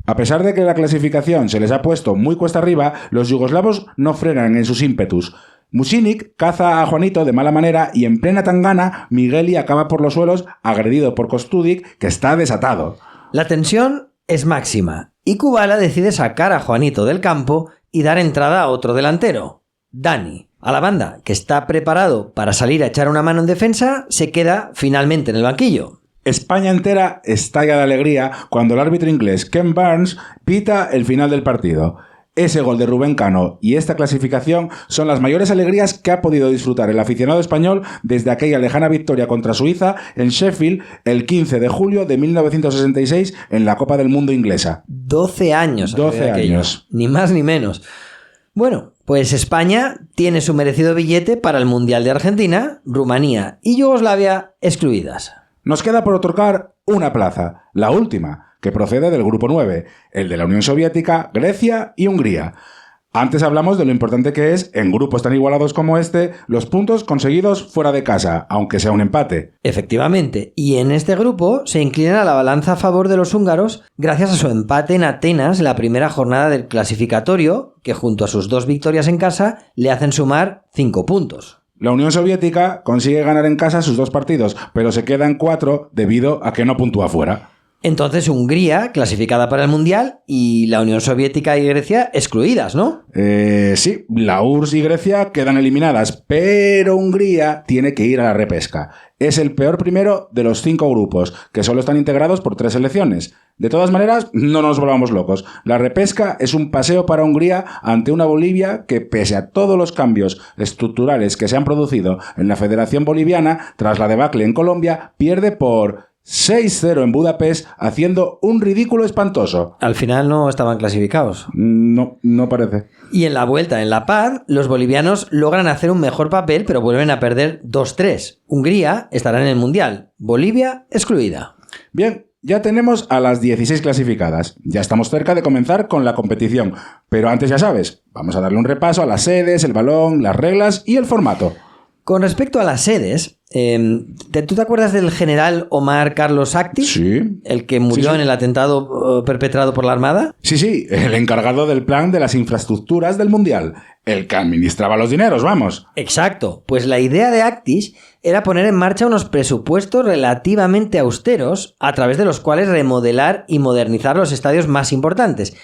A pesar de que la clasificación se les ha puesto muy cuesta arriba, los yugoslavos no frenan en sus ímpetus. Mucinic caza a Juanito de mala manera y en plena tangana, Migueli acaba por los suelos agredido por Kostudic, que está desatado. La tensión es máxima y Kubala decide sacar a Juanito del campo y dar entrada a otro delantero, Dani. A la banda, que está preparado para salir a echar una mano en defensa, se queda finalmente en el banquillo. España entera estalla de alegría cuando el árbitro inglés Ken Barnes pita el final del partido. Ese gol de Rubén Cano y esta clasificación son las mayores alegrías que ha podido disfrutar el aficionado español desde aquella lejana victoria contra Suiza en Sheffield el 15 de julio de 1966 en la Copa del Mundo inglesa. 12 años. 12 años. Ni más ni menos. Bueno, pues España tiene su merecido billete para el Mundial de Argentina, Rumanía y Yugoslavia excluidas. Nos queda por otorgar una plaza, la última, que procede del Grupo 9, el de la Unión Soviética, Grecia y Hungría. Antes hablamos de lo importante que es, en grupos tan igualados como este, los puntos conseguidos fuera de casa, aunque sea un empate. Efectivamente, y en este grupo se inclina la balanza a favor de los húngaros gracias a su empate en Atenas en la primera jornada del clasificatorio, que junto a sus 2 victorias en casa le hacen sumar 5 puntos. La Unión Soviética consigue ganar en casa sus 2 partidos, pero se queda en 4 debido a que no puntúa fuera. Entonces Hungría, clasificada para el Mundial, y la Unión Soviética y Grecia excluidas, ¿no? Sí, la URSS y Grecia quedan eliminadas, pero Hungría tiene que ir a la repesca. Es el peor primero de los 5 grupos, que solo están integrados por 3 selecciones. De todas maneras, no nos volvamos locos. La repesca es un paseo para Hungría ante una Bolivia que, pese a todos los cambios estructurales que se han producido en la Federación Boliviana tras la debacle en Colombia, pierde por 6-0 en Budapest, haciendo un ridículo espantoso. Al final no estaban clasificados. No parece. Y en la vuelta en La Paz, los bolivianos logran hacer un mejor papel, pero vuelven a perder 2-3. Hungría estará en el Mundial, Bolivia excluida. Bien, ya tenemos a las 16 clasificadas. Ya estamos cerca de comenzar con la competición. Pero antes, ya sabes, vamos a darle un repaso a las sedes, el balón, las reglas y el formato. Con respecto a las sedes, ¿tú te acuerdas del general Omar Carlos Actis? Sí. El que murió en el atentado perpetrado por la Armada. Sí, el encargado del plan de las infraestructuras del Mundial. El que administraba los dineros, vamos. Exacto. Pues la idea de Actis era poner en marcha unos presupuestos relativamente austeros a través de los cuales remodelar y modernizar los estadios más importantes.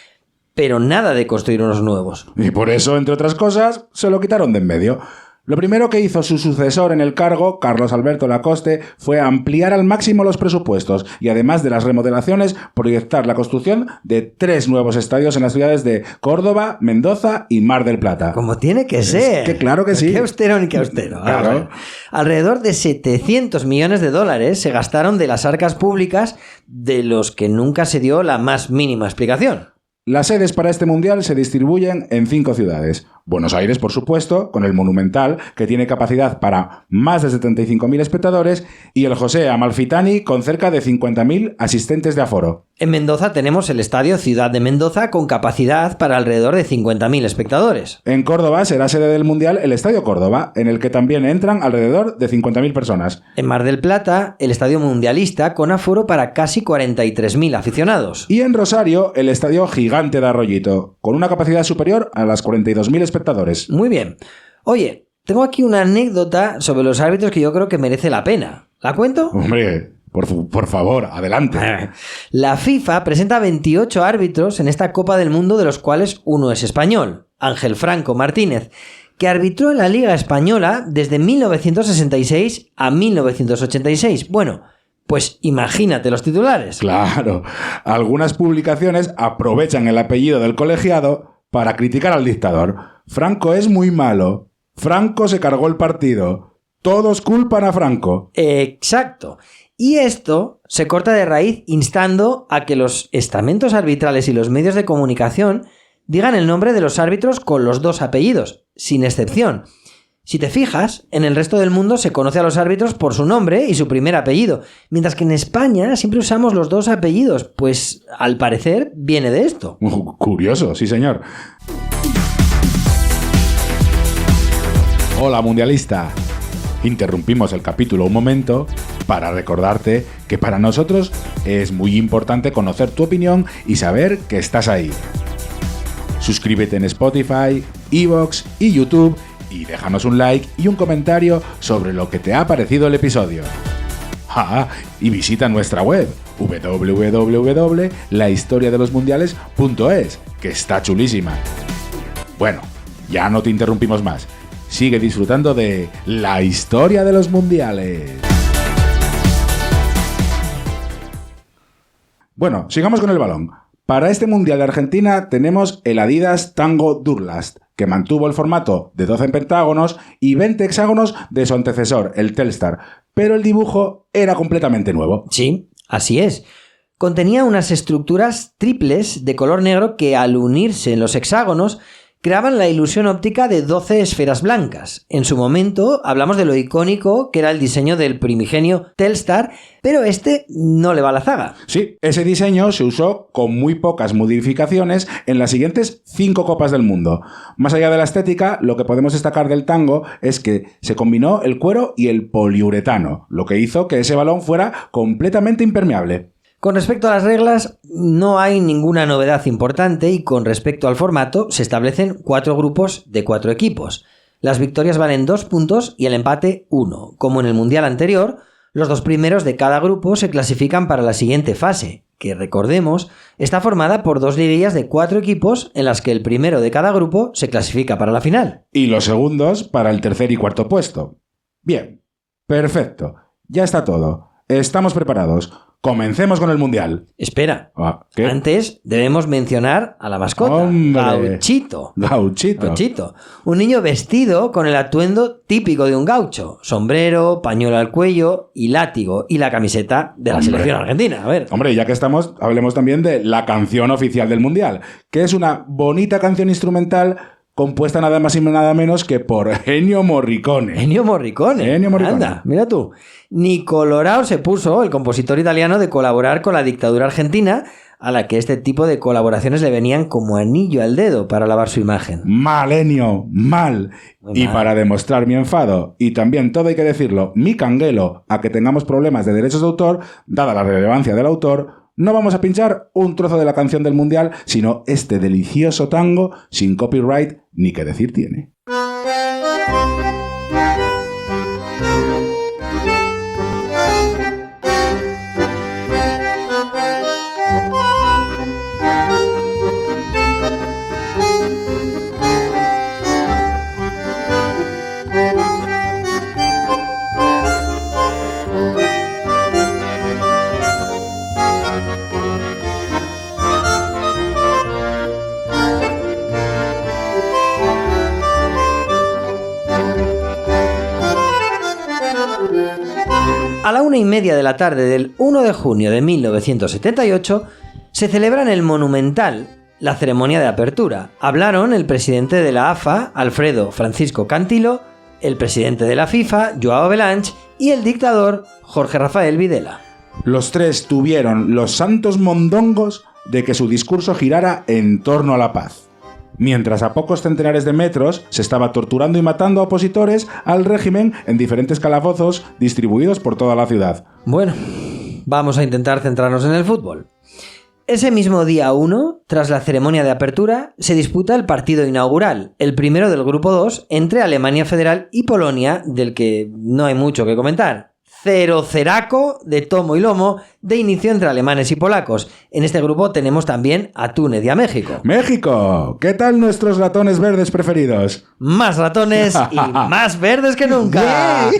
Pero nada de construir unos nuevos. Y por eso, entre otras cosas, se lo quitaron de en medio. Lo primero que hizo su sucesor en el cargo, Carlos Alberto Lacoste, fue ampliar al máximo los presupuestos y, además de las remodelaciones, proyectar la construcción de 3 nuevos estadios en las ciudades de Córdoba, Mendoza y Mar del Plata. Como tiene que ser. Es que claro que sí. Qué austero ni qué austero. Claro. Alrededor de 700 millones de dólares se gastaron de las arcas públicas, de los que nunca se dio la más mínima explicación. Las sedes para este mundial se distribuyen en 5 ciudades. Buenos Aires, por supuesto, con el Monumental, que tiene capacidad para más de 75.000 espectadores, y el José Amalfitani, con cerca de 50.000 asistentes de aforo. En Mendoza tenemos el Estadio Ciudad de Mendoza, con capacidad para alrededor de 50.000 espectadores. En Córdoba será sede del mundial el Estadio Córdoba, en el que también entran alrededor de 50.000 personas. En Mar del Plata, el Estadio Mundialista, con aforo para casi 43.000 aficionados. Y en Rosario, el Estadio Gigante de Arroyito, con una capacidad superior a las 42.000 espectadores. Muy bien. Oye, tengo aquí una anécdota sobre los árbitros que yo creo que merece la pena. ¿La cuento? Hombre, por favor, adelante. La FIFA presenta 28 árbitros en esta Copa del Mundo, de los cuales uno es español, Ángel Franco Martínez, que arbitró en la Liga Española desde 1966 a 1986. Bueno, pues imagínate los titulares. Claro, algunas publicaciones aprovechan el apellido del colegiado para criticar al dictador. Franco es muy malo. Franco se cargó el partido. Todos culpan a Franco. Exacto. Y esto se corta de raíz instando a que los estamentos arbitrales y los medios de comunicación digan el nombre de los árbitros con los 2 apellidos, sin excepción. Si te fijas, en el resto del mundo se conoce a los árbitros por su nombre y su primer apellido, mientras que en España siempre usamos los 2 apellidos, pues al parecer viene de esto. Curioso, sí señor. Hola mundialista. Interrumpimos el capítulo un momento para recordarte que para nosotros es muy importante conocer tu opinión y saber que estás ahí. Suscríbete en Spotify, iVoox y YouTube y déjanos un like y un comentario sobre lo que te ha parecido el episodio. Y visita nuestra web www.lahistoriadelosmundiales.es, que está chulísima. Bueno, ya no te interrumpimos más. Sigue disfrutando de la historia de los mundiales. Bueno, sigamos con el balón. Para este Mundial de Argentina tenemos el Adidas Tango Durlast, que mantuvo el formato de 12 pentágonos y 20 hexágonos de su antecesor, el Telstar, pero el dibujo era completamente nuevo. Sí, así es. Contenía unas estructuras triples de color negro que, al unirse en los hexágonos, creaban la ilusión óptica de 12 esferas blancas. En su momento hablamos de lo icónico que era el diseño del primigenio Telstar, pero este no le va a la zaga. Sí, ese diseño se usó con muy pocas modificaciones en las siguientes 5 Copas del Mundo. Más allá de la estética, lo que podemos destacar del tango es que se combinó el cuero y el poliuretano, lo que hizo que ese balón fuera completamente impermeable. Con respecto a las reglas, no hay ninguna novedad importante y con respecto al formato se establecen 4 grupos de 4 equipos. Las victorias valen 2 puntos y el empate 1. Como en el Mundial anterior, los 2 primeros de cada grupo se clasifican para la siguiente fase, que recordemos, está formada por 2 liguillas de 4 equipos en las que el primero de cada grupo se clasifica para la final. Y los segundos para el tercer y cuarto puesto. Bien, perfecto. Ya está todo. Estamos preparados. Comencemos con el Mundial. Espera. ¿Qué? Antes debemos mencionar a la mascota. ¡Hombre! Gauchito. Gauchito. Un niño vestido con el atuendo típico de un gaucho. Sombrero, pañuelo al cuello y látigo. Y la camiseta de la selección argentina. A ver. Hombre, ya que estamos, hablemos también de la canción oficial del Mundial, que es una bonita canción instrumental compuesta nada más y nada menos que por Ennio Morricone. Ennio Morricone. Anda, mira tú. Ni colorado se puso el compositor italiano de colaborar con la dictadura argentina, a la que este tipo de colaboraciones le venían como anillo al dedo para lavar su imagen. Mal, Ennio, mal. Y para demostrar mi enfado, y también todo hay que decirlo, mi canguelo a que tengamos problemas de derechos de autor, dada la relevancia del autor, no vamos a pinchar un trozo de la canción del Mundial, sino este delicioso tango sin copyright ni que decir tiene. A la 1:30 de la tarde del 1 de junio de 1978 se celebra en el Monumental la ceremonia de apertura. Hablaron el presidente de la AFA, Alfredo Francisco Cantilo, el presidente de la FIFA, Joao Belange, y el dictador, Jorge Rafael Videla. Los tres tuvieron los santos mondongos de que su discurso girara en torno a la paz. Mientras a pocos centenares de metros se estaba torturando y matando a opositores al régimen en diferentes calabozos distribuidos por toda la ciudad. Bueno, vamos a intentar centrarnos en el fútbol. Ese mismo día 1, tras la ceremonia de apertura, se disputa el partido inaugural, el primero del grupo 2, entre Alemania Federal y Polonia, del que no hay mucho que comentar. Ceraco de tomo y lomo de inicio entre alemanes y polacos. En este grupo tenemos también a Túnez y a México. ¡México! ¿Qué tal nuestros ratones verdes preferidos? Más ratones y más verdes que nunca.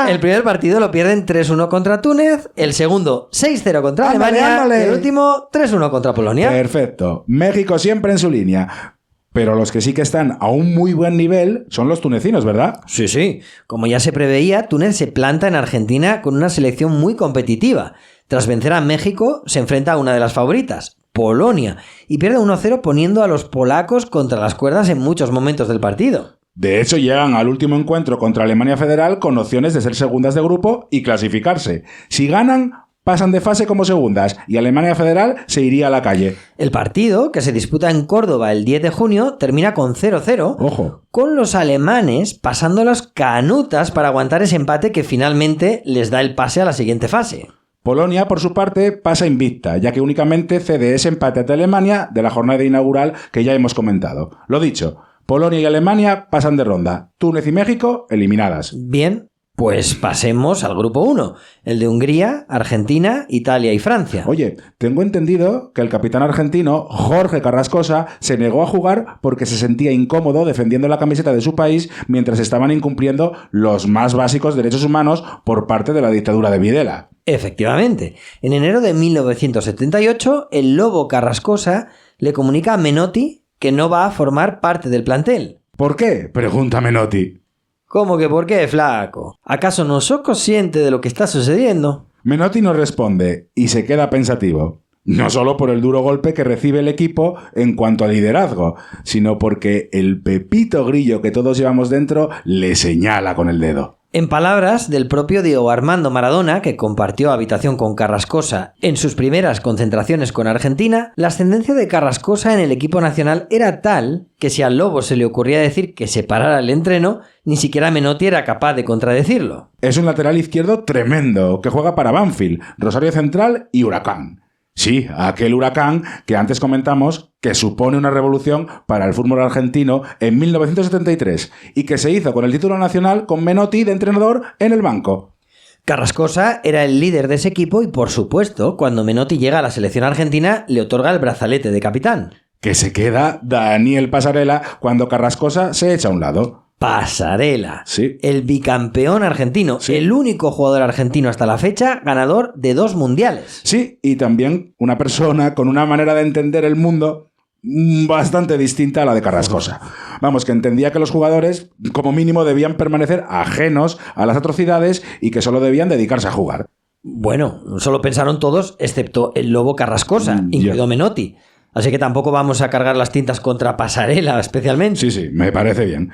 El primer partido lo pierden 3-1 contra Túnez, el segundo 6-0 contra Alemania y el último 3-1 contra Polonia. Perfecto. México siempre en su línea. Pero los que sí que están a un muy buen nivel son los tunecinos, ¿verdad? Sí. Como ya se preveía, Túnez se planta en Argentina con una selección muy competitiva. Tras vencer a México, se enfrenta a una de las favoritas, Polonia, y pierde 1-0 poniendo a los polacos contra las cuerdas en muchos momentos del partido. De hecho, llegan al último encuentro contra Alemania Federal con opciones de ser segundas de grupo y clasificarse. Si ganan, pasan de fase como segundas y Alemania Federal se iría a la calle. El partido, que se disputa en Córdoba el 10 de junio, termina con 0-0, ¡ojo!, con los alemanes pasando las canutas para aguantar ese empate que finalmente les da el pase a la siguiente fase. Polonia, por su parte, pasa invicta, ya que únicamente cede ese empate ante Alemania de la jornada inaugural que ya hemos comentado. Lo dicho, Polonia y Alemania pasan de ronda. Túnez y México, eliminadas. Bien. Pues pasemos al grupo 1, el de Hungría, Argentina, Italia y Francia. Oye, tengo entendido que el capitán argentino, Jorge Carrascosa, se negó a jugar porque se sentía incómodo defendiendo la camiseta de su país mientras estaban incumpliendo los más básicos derechos humanos por parte de la dictadura de Videla. Efectivamente. En enero de 1978, el Lobo Carrascosa le comunica a Menotti que no va a formar parte del plantel. ¿Por qué?, pregunta Menotti. ¿Cómo que por qué, flaco? ¿Acaso no sos consciente de lo que está sucediendo? Menotti no responde y se queda pensativo. No solo por el duro golpe que recibe el equipo en cuanto a liderazgo, sino porque el Pepito Grillo que todos llevamos dentro le señala con el dedo. En palabras del propio Diego Armando Maradona, que compartió habitación con Carrascosa en sus primeras concentraciones con Argentina, la ascendencia de Carrascosa en el equipo nacional era tal que si al Lobo se le ocurría decir que se parara el entreno, ni siquiera Menotti era capaz de contradecirlo. Es un lateral izquierdo tremendo, que juega para Banfield, Rosario Central y Huracán. Sí, aquel Huracán que antes comentamos que supone una revolución para el fútbol argentino en 1973 y que se hizo con el título nacional con Menotti de entrenador en el banco. Carrascosa era el líder de ese equipo y, por supuesto, cuando Menotti llega a la selección argentina, le otorga el brazalete de capitán. Que se queda Daniel Pasarela cuando Carrascosa se echa a un lado. Pasarela. Sí. El bicampeón argentino. Sí. El único jugador argentino hasta la fecha ganador de 2 mundiales. Sí, y también una persona con una manera de entender el mundo bastante distinta a la de Carrascosa. Vamos, que entendía que los jugadores, como mínimo, debían permanecer ajenos a las atrocidades y que solo debían dedicarse a jugar. Bueno, solo pensaron todos, excepto el lobo Carrascosa, incluido Menotti. Así que tampoco vamos a cargar las tintas contra Pasarela especialmente. Sí, me parece bien.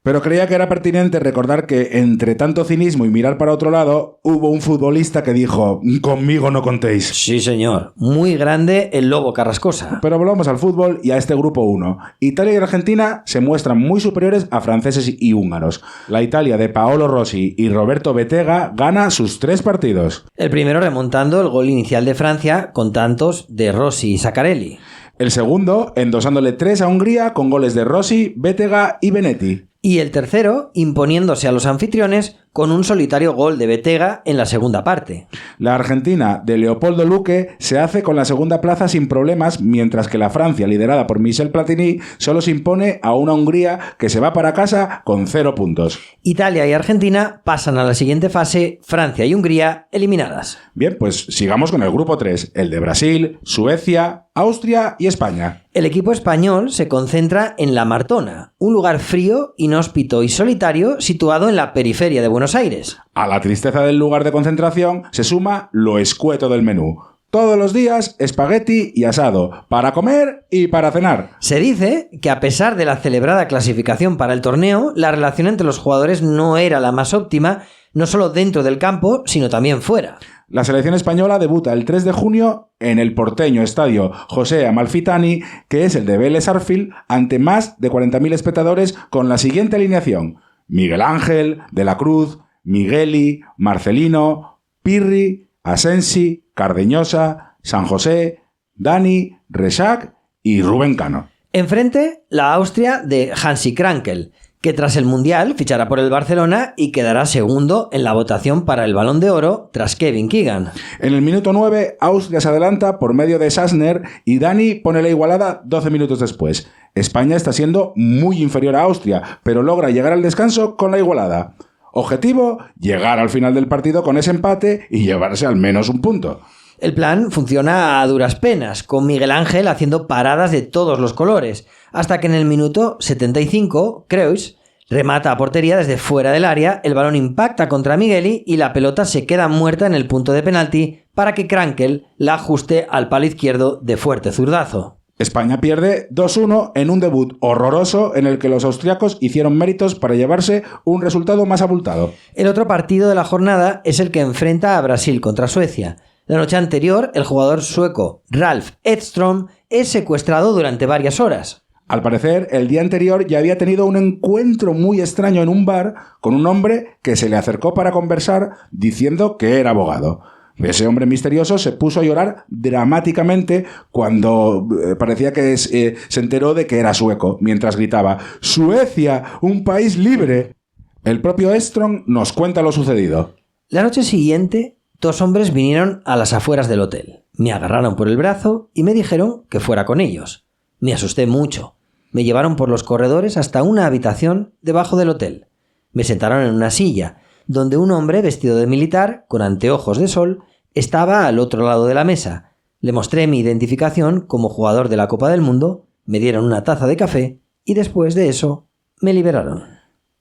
Pero creía que era pertinente recordar que entre tanto cinismo y mirar para otro lado, hubo un futbolista que dijo: conmigo no contéis. Sí, señor. Muy grande el lobo Carrascosa. Pero volvamos al fútbol y a este grupo 1. Italia y Argentina se muestran muy superiores a franceses y húngaros. La Italia de Paolo Rossi y Roberto Bettega gana sus 3 partidos. El primero remontando el gol inicial de Francia con tantos de Rossi y Zaccarelli. El segundo endosándole 3 a Hungría con goles de Rossi, Bettega y Benetti. Y el tercero imponiéndose a los anfitriones con un solitario gol de Bettega en la segunda parte. La Argentina de Leopoldo Luque se hace con la segunda plaza sin problemas, mientras que la Francia, liderada por Michel Platini, solo se impone a una Hungría que se va para casa con 0 puntos. Italia y Argentina pasan a la siguiente fase, Francia y Hungría eliminadas. Bien, pues sigamos con el grupo 3, el de Brasil, Suecia, Austria y España. El equipo español se concentra en La Martona, un lugar frío, inhóspito y solitario situado en la periferia de Buenos Aires. A la tristeza del lugar de concentración se suma lo escueto del menú. Todos los días espagueti y asado, para comer y para cenar. Se dice que a pesar de la celebrada clasificación para el torneo, la relación entre los jugadores no era la más óptima, no solo dentro del campo, sino también fuera. La selección española debuta el 3 de junio en el porteño estadio José Amalfitani, que es el de Vélez Sarsfield, ante más de 40.000 espectadores con la siguiente alineación: Miguel Ángel, De la Cruz, Migueli, Marcelino, Pirri, Asensi, Cardeñosa, San José, Dani, Rechac y Rubén Cano. Enfrente, la Austria de Hansi Krankel, que tras el Mundial fichará por el Barcelona y quedará segundo en la votación para el Balón de Oro tras Kevin Keegan. En el minuto 9, Austria se adelanta por medio de Sassner y Dani pone la igualada 12 minutos después. España está siendo muy inferior a Austria, pero logra llegar al descanso con la igualada. Objetivo: llegar al final del partido con ese empate y llevarse al menos un punto. El plan funciona a duras penas, con Miguel Ángel haciendo paradas de todos los colores, hasta que en el minuto 75, Cruyff remata a portería desde fuera del área, el balón impacta contra Migueli y la pelota se queda muerta en el punto de penalti para que Krankel la ajuste al palo izquierdo de fuerte zurdazo. España pierde 2-1 en un debut horroroso en el que los austriacos hicieron méritos para llevarse un resultado más abultado. El otro partido de la jornada es el que enfrenta a Brasil contra Suecia. La noche anterior, el jugador sueco Ralf Edström es secuestrado durante varias horas. Al parecer, el día anterior ya había tenido un encuentro muy extraño en un bar con un hombre que se le acercó para conversar diciendo que era abogado. Ese hombre misterioso se puso a llorar dramáticamente cuando parecía que se enteró de que era sueco, mientras gritaba: ¡Suecia, un país libre! El propio Edström nos cuenta lo sucedido. La noche siguiente, 2 hombres vinieron a las afueras del hotel. Me agarraron por el brazo y me dijeron que fuera con ellos. Me asusté mucho. Me llevaron por los corredores hasta una habitación debajo del hotel. Me sentaron en una silla, donde un hombre vestido de militar, con anteojos de sol, estaba al otro lado de la mesa. Le mostré mi identificación como jugador de la Copa del Mundo, me dieron una taza de café y después de eso me liberaron.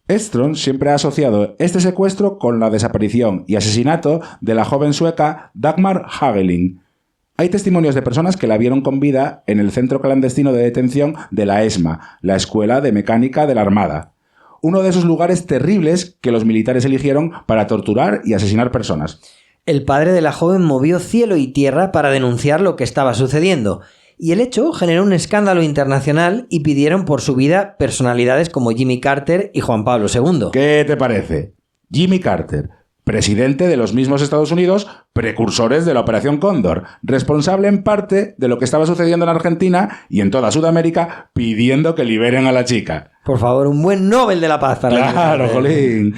Edström siempre ha asociado este secuestro con la desaparición y asesinato de la joven sueca Dagmar Hagelin. Hay testimonios de personas que la vieron con vida en el centro clandestino de detención de la ESMA, la Escuela de Mecánica de la Armada. Uno de esos lugares terribles que los militares eligieron para torturar y asesinar personas. El padre de la joven movió cielo y tierra para denunciar lo que estaba sucediendo, y el hecho generó un escándalo internacional y pidieron por su vida personalidades como Jimmy Carter y Juan Pablo II. ¿Qué te parece? Jimmy Carter, presidente de los mismos Estados Unidos, precursores de la Operación Cóndor, responsable en parte de lo que estaba sucediendo en Argentina y en toda Sudamérica, pidiendo que liberen a la chica. Por favor, un buen Nobel de la Paz para ¡Claro, jolín!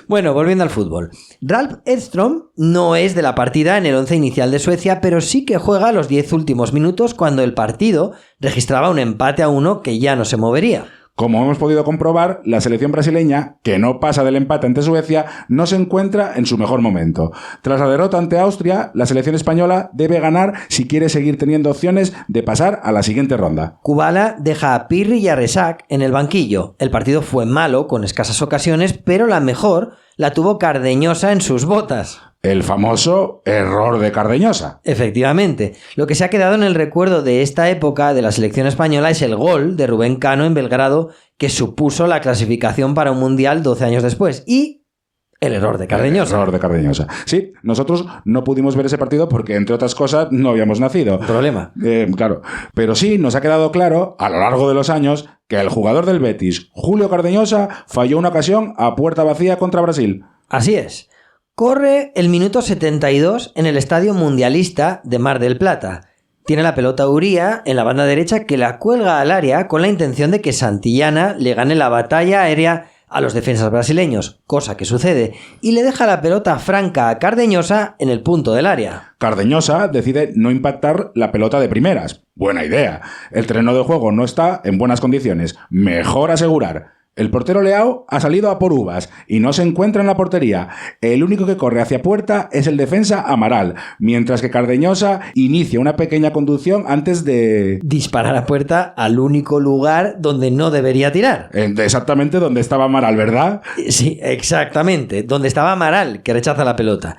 Bueno, volviendo al fútbol. Ralf Edström no es de la partida en el 11 inicial de Suecia, pero sí que juega los 10 últimos minutos cuando el partido registraba un empate a 1 que ya no se movería. Como hemos podido comprobar, la selección brasileña, que no pasa del empate ante Suecia, no se encuentra en su mejor momento. Tras la derrota ante Austria, la selección española debe ganar si quiere seguir teniendo opciones de pasar a la siguiente ronda. Kubala deja a Pirri y a Resac en el banquillo. El partido fue malo, con escasas ocasiones, pero la mejor la tuvo Cardeñosa en sus botas. El famoso error de Cardeñosa. Efectivamente. Lo que se ha quedado en el recuerdo de esta época de la selección española es el gol de Rubén Cano en Belgrado, que supuso la clasificación para un mundial 12 años después. Y el error de Cardeñosa. El error de Cardeñosa. Sí, nosotros no pudimos ver ese partido porque, entre otras cosas, no habíamos nacido. Problema. Claro. Pero sí nos ha quedado claro, a lo largo de los años, que el jugador del Betis, Julio Cardeñosa, falló una ocasión a puerta vacía contra Brasil. Así es. Corre el minuto 72 en el Estadio Mundialista de Mar del Plata. Tiene la pelota Uría en la banda derecha, que la cuelga al área con la intención de que Santillana le gane la batalla aérea a los defensas brasileños, cosa que sucede, y le deja la pelota franca a Cardeñosa en el punto del área. Cardeñosa decide no impactar la pelota de primeras. Buena idea. El terreno de juego no está en buenas condiciones. Mejor asegurar. El portero Leao ha salido a por uvas y no se encuentra en la portería. El único que corre hacia puerta es el defensa Amaral, mientras que Cardeñosa inicia una pequeña conducción antes de disparar a puerta al único lugar donde no debería tirar. Exactamente donde estaba Amaral, ¿verdad? Sí, exactamente. Donde estaba Amaral, que rechaza la pelota.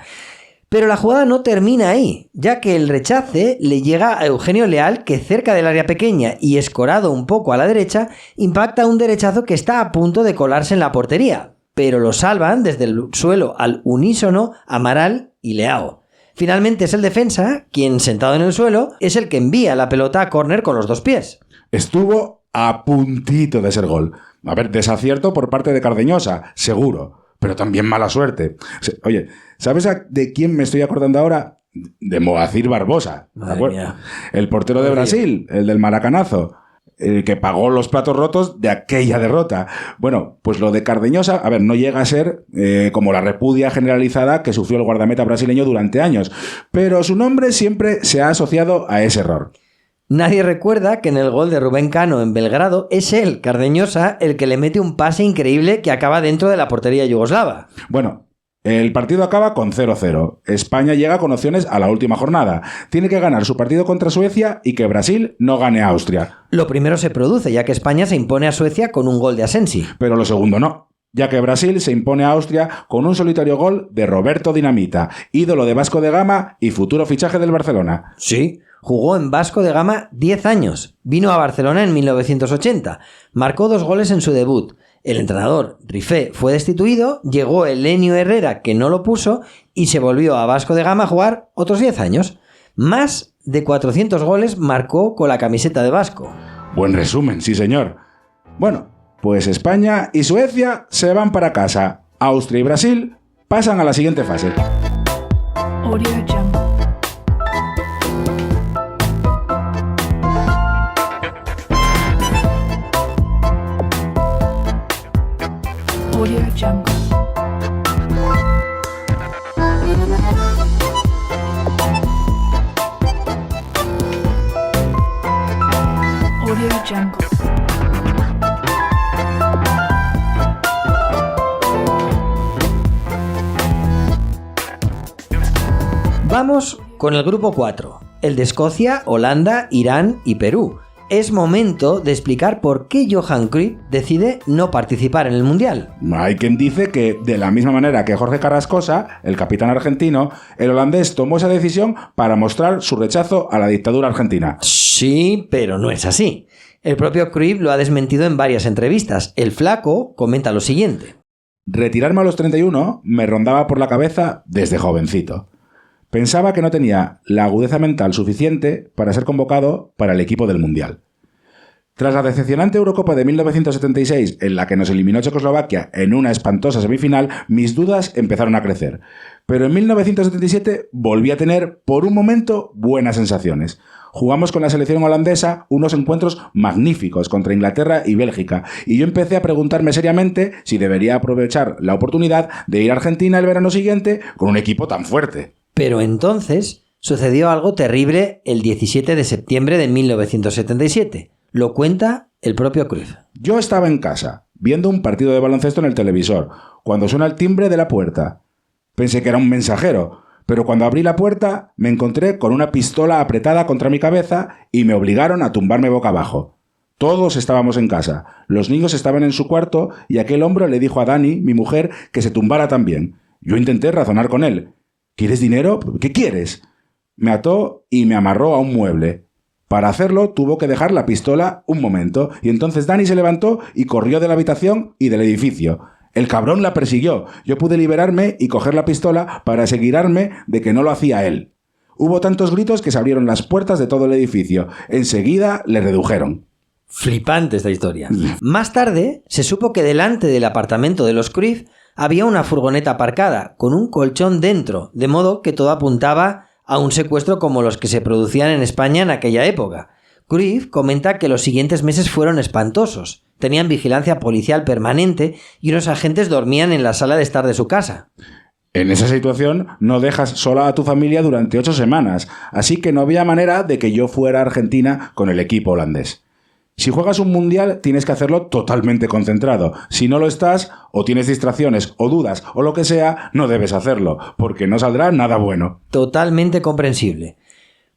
Pero la jugada no termina ahí, ya que el rechace le llega a Eugenio Leal, que cerca del área pequeña y escorado un poco a la derecha, impacta un derechazo que está a punto de colarse en la portería, pero lo salvan desde el suelo al unísono Amaral y Leao. Finalmente es el defensa quien, sentado en el suelo, es el que envía la pelota a córner con los dos pies. Estuvo a puntito de ser gol. A ver, desacierto por parte de Cardeñosa, seguro. Pero también mala suerte. Oye, ¿sabes de quién me estoy acordando ahora? De Moacir Barbosa. Madre mía. El portero de Brasil, el del Maracanazo, el que pagó los platos rotos de aquella derrota. Bueno, pues lo de Cardeñosa, a ver, no llega a ser como la repudia generalizada que sufrió el guardameta brasileño durante años, pero su nombre siempre se ha asociado a ese error. Nadie recuerda que en el gol de Rubén Cano en Belgrado es él, Cardeñosa, el que le mete un pase increíble que acaba dentro de la portería yugoslava. Bueno, el partido acaba con 0-0. España llega con opciones a la última jornada. Tiene que ganar su partido contra Suecia y que Brasil no gane a Austria. Lo primero se produce, ya que España se impone a Suecia con un gol de Asensi. Pero lo segundo no, ya que Brasil se impone a Austria con un solitario gol de Roberto Dinamita, ídolo de Vasco de Gama y futuro fichaje del Barcelona. Sí. Jugó en Vasco de Gama 10 años. Vino a Barcelona en 1980. Marcó 2 goles en su debut. El entrenador, Rifé, fue destituido, llegó Elenio Herrera, que no lo puso, y se volvió a Vasco de Gama a jugar otros 10 años. Más de 400 goles marcó con la camiseta de Vasco. Buen resumen, sí señor. Bueno, pues España y Suecia se van para casa. Austria y Brasil pasan a la siguiente fase. Audio Jungle. Audio Jungle. Audio Jungle. Vamos con el grupo 4, el de Escocia, Holanda, Irán y Perú. Es momento de explicar por qué Johan Cruyff decide no participar en el Mundial. Hay quien dice que, de la misma manera que Jorge Carrascosa, el capitán argentino, el holandés tomó esa decisión para mostrar su rechazo a la dictadura argentina. Sí, pero no es así. El propio Cruyff lo ha desmentido en varias entrevistas. El flaco comenta lo siguiente. Retirarme a los 31 me rondaba por la cabeza desde jovencito. Pensaba que no tenía la agudeza mental suficiente para ser convocado para el equipo del Mundial. Tras la decepcionante Eurocopa de 1976, en la que nos eliminó Checoslovaquia en una espantosa semifinal, mis dudas empezaron a crecer. Pero en 1977 volví a tener, por un momento, buenas sensaciones. Jugamos con la selección holandesa unos encuentros magníficos contra Inglaterra y Bélgica, y yo empecé a preguntarme seriamente si debería aprovechar la oportunidad de ir a Argentina el verano siguiente con un equipo tan fuerte. Pero entonces sucedió algo terrible el 17 de septiembre de 1977. Lo cuenta el propio Cruyff. Yo estaba en casa, viendo un partido de baloncesto en el televisor, cuando suena el timbre de la puerta. Pensé que era un mensajero, pero cuando abrí la puerta me encontré con una pistola apretada contra mi cabeza y me obligaron a tumbarme boca abajo. Todos estábamos en casa, los niños estaban en su cuarto y aquel hombre le dijo a Dani, mi mujer, que se tumbara también. Yo intenté razonar con él. ¿Quieres dinero? ¿Qué quieres? Me ató y me amarró a un mueble. Para hacerlo tuvo que dejar la pistola un momento y entonces Dani se levantó y corrió de la habitación y del edificio. El cabrón la persiguió. Yo pude liberarme y coger la pistola para asegurarme de que no lo hacía él. Hubo tantos gritos que se abrieron las puertas de todo el edificio. Enseguida le redujeron. Flipante esta historia. Más tarde se supo que delante del apartamento de los Cruyff había una furgoneta aparcada con un colchón dentro, de modo que todo apuntaba a un secuestro como los que se producían en España en aquella época. Cruyff comenta que los siguientes meses fueron espantosos. Tenían vigilancia policial permanente y unos agentes dormían en la sala de estar de su casa. En esa situación no dejas sola a tu familia durante 8 semanas, así que no había manera de que yo fuera a Argentina con el equipo holandés. Si juegas un mundial, tienes que hacerlo totalmente concentrado. Si no lo estás, o tienes distracciones, o dudas, o lo que sea, no debes hacerlo, porque no saldrá nada bueno. Totalmente comprensible.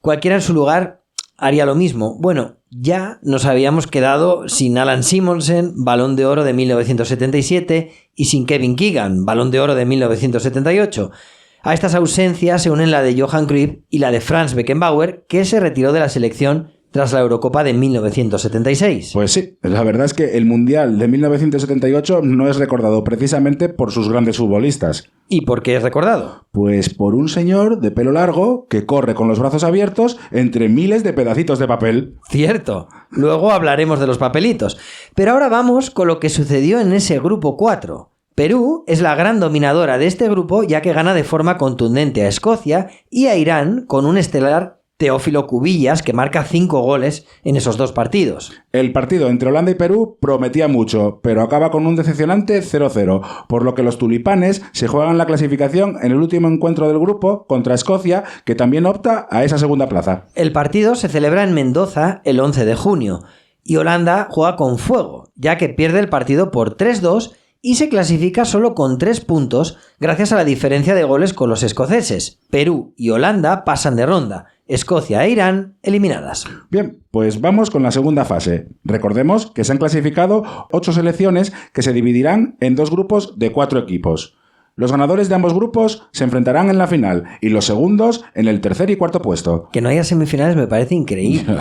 Cualquiera en su lugar haría lo mismo. Bueno, ya nos habíamos quedado sin Alan Simonsen, Balón de Oro de 1977, y sin Kevin Keegan, Balón de Oro de 1978. A estas ausencias se unen la de Johan Cruyff y la de Franz Beckenbauer, que se retiró de la selección tras la Eurocopa de 1976. Pues sí, la verdad es que el Mundial de 1978 no es recordado precisamente por sus grandes futbolistas. ¿Y por qué es recordado? Pues por un señor de pelo largo que corre con los brazos abiertos entre miles de pedacitos de papel. Cierto. Luego hablaremos de los papelitos. Pero ahora vamos con lo que sucedió en ese grupo 4. Perú es la gran dominadora de este grupo ya que gana de forma contundente a Escocia y a Irán con un estelar Teófilo Cubillas, que marca 5 goles en esos 2 partidos. El partido entre Holanda y Perú prometía mucho, pero acaba con un decepcionante 0-0, por lo que los tulipanes se juegan la clasificación en el último encuentro del grupo contra Escocia, que también opta a esa segunda plaza. El partido se celebra en Mendoza el 11 de junio, y Holanda juega con fuego, ya que pierde el partido por 3-2 y se clasifica solo con 3 puntos gracias a la diferencia de goles con los escoceses. Perú y Holanda pasan de ronda. Escocia e Irán eliminadas. Bien, pues vamos con la segunda fase. Recordemos que se han clasificado 8 selecciones que se dividirán en 2 grupos de 4 equipos. Los ganadores de ambos grupos se enfrentarán en la final y los segundos en el tercer y cuarto puesto. Que no haya semifinales me parece increíble.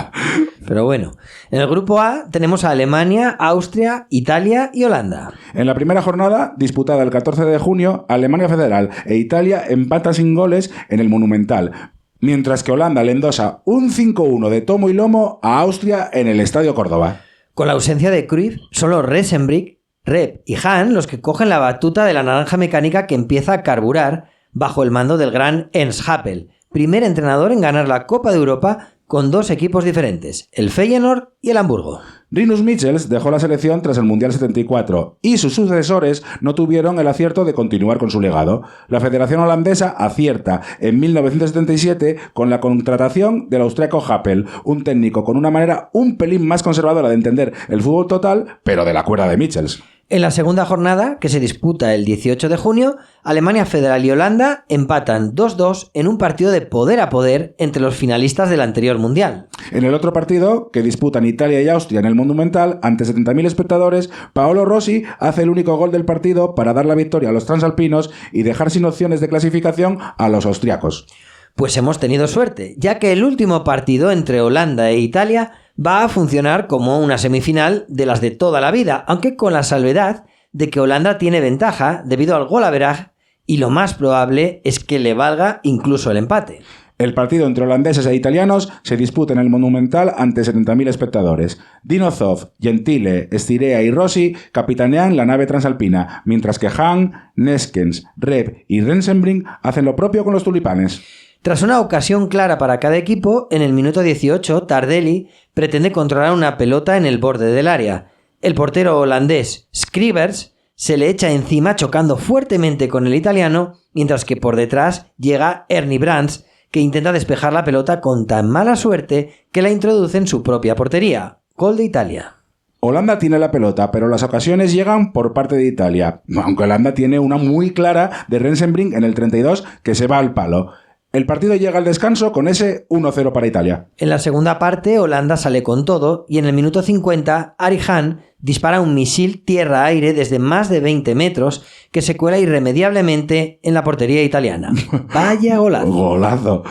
Pero bueno, en el grupo A tenemos a Alemania, Austria, Italia y Holanda. En la primera jornada, disputada el 14 de junio, Alemania Federal e Italia empatan sin goles en el Monumental, mientras que Holanda le endosa un 5-1 de tomo y lomo a Austria en el Estadio Córdoba. Con la ausencia de Cruyff, solo Resenbrink, Rep y Hahn los que cogen la batuta de la naranja mecánica que empieza a carburar bajo el mando del gran Ernst Happel, primer entrenador en ganar la Copa de Europa con 2 equipos diferentes, el Feyenoord y el Hamburgo. Rinus Michels dejó la selección tras el Mundial 74 y sus sucesores no tuvieron el acierto de continuar con su legado. La Federación Holandesa acierta en 1977 con la contratación del austriaco Happel, un técnico con una manera un pelín más conservadora de entender el fútbol total, pero de la cuerda de Michels. En la segunda jornada, que se disputa el 18 de junio, Alemania Federal y Holanda empatan 2-2 en un partido de poder a poder entre los finalistas del anterior Mundial. En el otro partido, que disputan Italia y Austria en el Monumental, ante 70.000 espectadores, Paolo Rossi hace el único gol del partido para dar la victoria a los transalpinos y dejar sin opciones de clasificación a los austriacos. Pues hemos tenido suerte, ya que el último partido entre Holanda e Italia va a funcionar como una semifinal de las de toda la vida, aunque con la salvedad de que Holanda tiene ventaja debido al golaveraje y lo más probable es que le valga incluso el empate. El partido entre holandeses e italianos se disputa en el Monumental ante 70.000 espectadores. Dino Zoff, Gentile, Stirea y Rossi capitanean la nave transalpina, mientras que Hahn, Neskens, Rep y Rensenbrink hacen lo propio con los tulipanes. Tras una ocasión clara para cada equipo, en el minuto 18, Tardelli pretende controlar una pelota en el borde del área. El portero holandés Scrivers se le echa encima chocando fuertemente con el italiano, mientras que por detrás llega Ernie Brands, que intenta despejar la pelota con tan mala suerte que la introduce en su propia portería. Gol de Italia. Holanda tiene la pelota, pero las ocasiones llegan por parte de Italia, aunque Holanda tiene una muy clara de Rensenbrink en el 32 que se va al palo. El partido llega al descanso con ese 1-0 para Italia. En la segunda parte, Holanda sale con todo y en el minuto 50, Ari Hahn dispara un misil tierra-aire desde más de 20 metros que se cuela irremediablemente en la portería italiana. ¡Vaya golazo! ¡Golazo!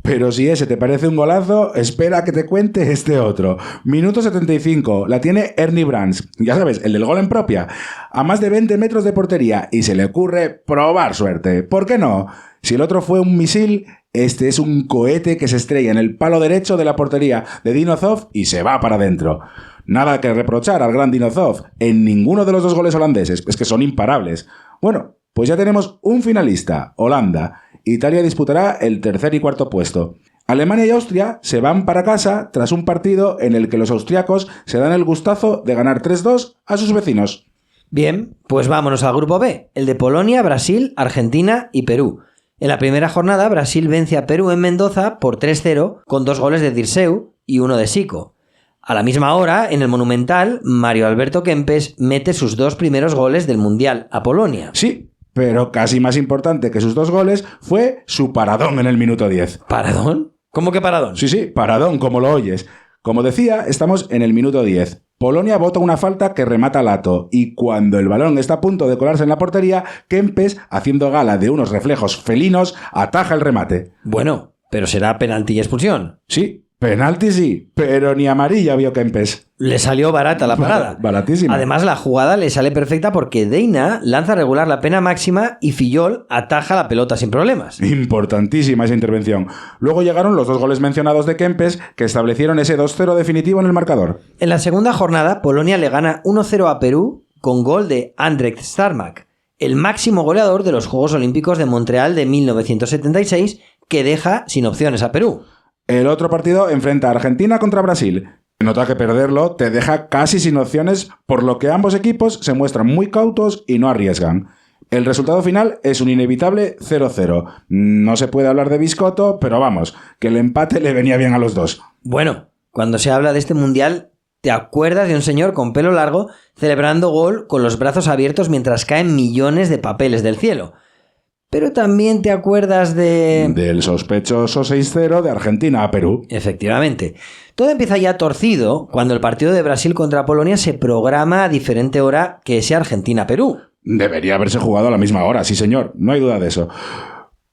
Pero si ese te parece un golazo, espera que te cuente este otro. Minuto 75, la tiene Ernie Brands, ya sabes, el del gol en propia, a más de 20 metros de portería y se le ocurre probar suerte. ¿Por qué no? Si el otro fue un misil, este es un cohete que se estrella en el palo derecho de la portería de Dino Zoff y se va para adentro. Nada que reprochar al gran Dino Zoff en ninguno de los dos goles holandeses, es que son imparables. Bueno, pues ya tenemos un finalista, Holanda. Italia disputará el tercer y cuarto puesto. Alemania y Austria se van para casa tras un partido en el que los austriacos se dan el gustazo de ganar 3-2 a sus vecinos. Bien, pues vámonos al grupo B, el de Polonia, Brasil, Argentina y Perú. En la primera jornada, Brasil vence a Perú en Mendoza por 3-0 con 2 goles de Dirceu y 1 de Zico. A la misma hora, en el Monumental, Mario Alberto Kempes mete sus 2 primeros goles del Mundial a Polonia. Sí, pero casi más importante que sus 2 goles fue su paradón en el minuto 10. ¿Paradón? ¿Cómo que paradón? Sí, paradón, como lo oyes. Como decía, estamos en el minuto 10. Polonia bota una falta que remata Lato y cuando el balón está a punto de colarse en la portería, Kempes, haciendo gala de unos reflejos felinos, ataja el remate. Bueno, pero será penalti y expulsión. Sí, penalti sí, pero ni amarilla vio Kempes. Le salió barata la parada. Baratísima. Además, la jugada le sale perfecta porque Deina lanza regular la pena máxima y Fillol ataja la pelota sin problemas. Importantísima esa intervención. Luego llegaron los 2 goles mencionados de Kempes que establecieron ese 2-0 definitivo en el marcador. En la segunda jornada, Polonia le gana 1-0 a Perú con gol de Andrzej Starmak, el máximo goleador de los Juegos Olímpicos de Montreal de 1976, que deja sin opciones a Perú. El otro partido enfrenta a Argentina contra Brasil. Nota que perderlo te deja casi sin opciones, por lo que ambos equipos se muestran muy cautos y no arriesgan. El resultado final es un inevitable 0-0. No se puede hablar de biscotto, pero vamos, que el empate le venía bien a los dos. Bueno, cuando se habla de este mundial, te acuerdas de un señor con pelo largo celebrando gol con los brazos abiertos mientras caen millones de papeles del cielo. Pero también te acuerdas del sospechoso 6-0 de Argentina a Perú. Efectivamente. Todo empieza ya torcido cuando el partido de Brasil contra Polonia se programa a diferente hora que ese Argentina-Perú. Debería haberse jugado a la misma hora, sí señor, no hay duda de eso.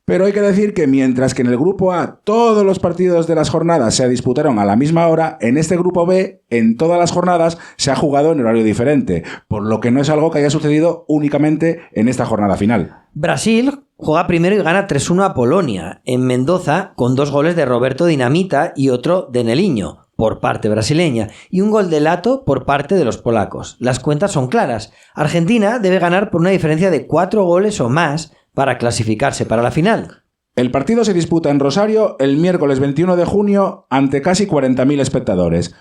Pero hay que decir que mientras que en el grupo A todos los partidos de las jornadas se disputaron a la misma hora, en este grupo B, en todas las jornadas, se ha jugado en horario diferente, por lo que no es algo que haya sucedido únicamente en esta jornada final. Brasil juega primero y gana 3-1 a Polonia, en Mendoza, con 2 goles de Roberto Dinamita y otro de Neliño, por parte brasileña, y un gol de Lato por parte de los polacos. Las cuentas son claras. Argentina debe ganar por una diferencia de 4 goles o más para clasificarse para la final. El partido se disputa en Rosario el miércoles 21 de junio ante casi 40.000 espectadores.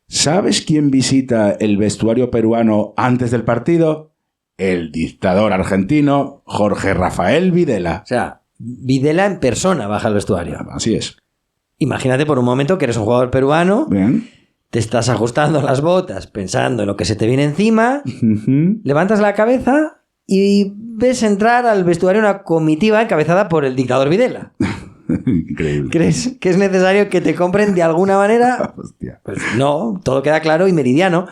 ¿Sabes quién visita el vestuario peruano antes del partido? El dictador argentino Jorge Rafael Videla. O sea, Videla en persona baja al vestuario. Así es. Imagínate por un momento que eres un jugador peruano, Bien. te estás ajustando las botas pensando en lo que se te viene encima, levantas la cabeza y ves entrar al vestuario una comitiva encabezada por el dictador Videla. Increíble. ¿Crees que es necesario que te compren de alguna manera? Hostia. Pues no, todo queda claro y meridiano.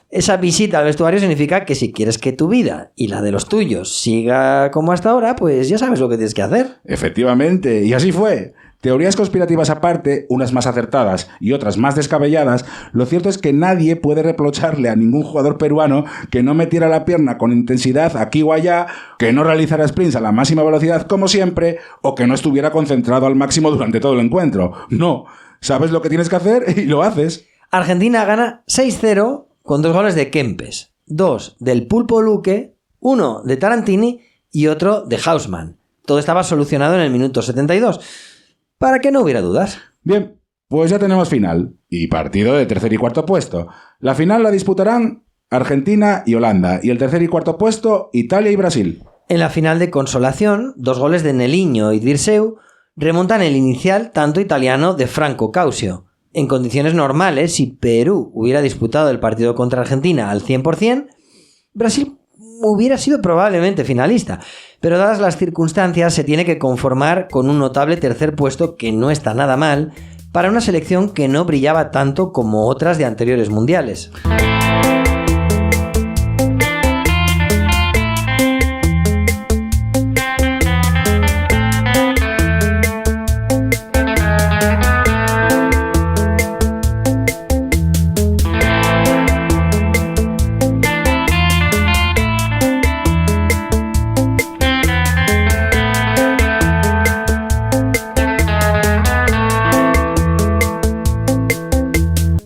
Esa visita al vestuario significa que si quieres que tu vida y la de los tuyos siga como hasta ahora, pues ya sabes lo que tienes que hacer. Efectivamente, y así fue. Teorías conspirativas aparte, unas más acertadas y otras más descabelladas, lo cierto es que nadie puede reprocharle a ningún jugador peruano que no metiera la pierna con intensidad aquí o allá, que no realizara sprints a la máxima velocidad como siempre, o que no estuviera concentrado al máximo durante todo el encuentro. No, sabes lo que tienes que hacer y lo haces. Argentina gana 6-0 con 2 goles de Kempes, 2 del Pulpo Luque, 1 de Tarantini y otro de Haussmann. Todo estaba solucionado en el minuto 72. Para que no hubiera dudas. Bien, pues ya tenemos final y partido de tercer y cuarto puesto. La final la disputarán Argentina y Holanda y el tercer y cuarto puesto Italia y Brasil. En la final de consolación, 2 goles de Neliño y Dirceu remontan el inicial tanto italiano de Franco Causio. En condiciones normales, si Perú hubiera disputado el partido contra Argentina al 100%, Brasil hubiera sido probablemente finalista. Pero dadas las circunstancias, se tiene que conformar con un notable tercer puesto que no está nada mal para una selección que no brillaba tanto como otras de anteriores mundiales.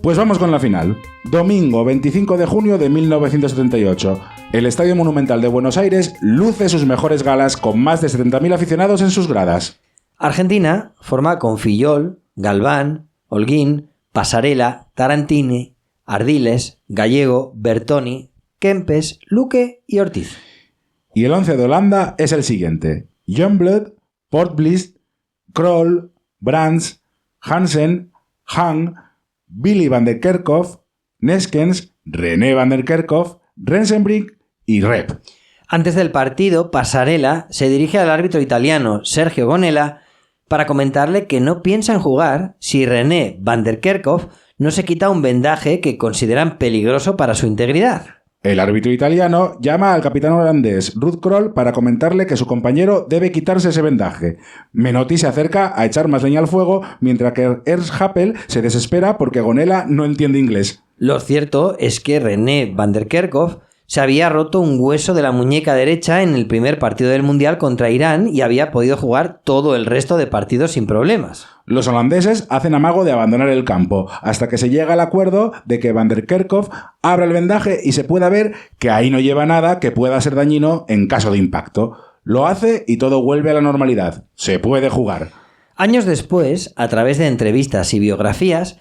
Pues vamos con la final. Domingo 25 de junio de 1978. El Estadio Monumental de Buenos Aires luce sus mejores galas con más de 70.000 aficionados en sus gradas. Argentina forma con Fillol, Galván, Holguín, Pasarela, Tarantini, Ardiles, Gallego, Bertoni, Kempes, Luque y Ortiz. Y el 11 de Holanda es el siguiente: Youngblood, Portblist, Krol, Brands, Hansen, Hang, Billy van der Kerkhoff, Neskens, René van der Kerkhoff, Rensenbrink y Rep. Antes del partido, Pasarela se dirige al árbitro italiano Sergio Gonella para comentarle que no piensa en jugar si René van der Kerkhoff no se quita un vendaje que consideran peligroso para su integridad. El árbitro italiano llama al capitán holandés Ruud Krol para comentarle que su compañero debe quitarse ese vendaje. Menotti se acerca a echar más leña al fuego, mientras que Ernst Happel se desespera porque Gonella no entiende inglés. Lo cierto es que René van der Kerkhoff se había roto un hueso de la muñeca derecha en el primer partido del Mundial contra Irán y había podido jugar todo el resto de partidos sin problemas. Los holandeses hacen amago de abandonar el campo, hasta que se llega al acuerdo de que van der Kerkhoff abra el vendaje y se pueda ver que ahí no lleva nada que pueda ser dañino en caso de impacto. Lo hace y todo vuelve a la normalidad. Se puede jugar. Años después, a través de entrevistas y biografías,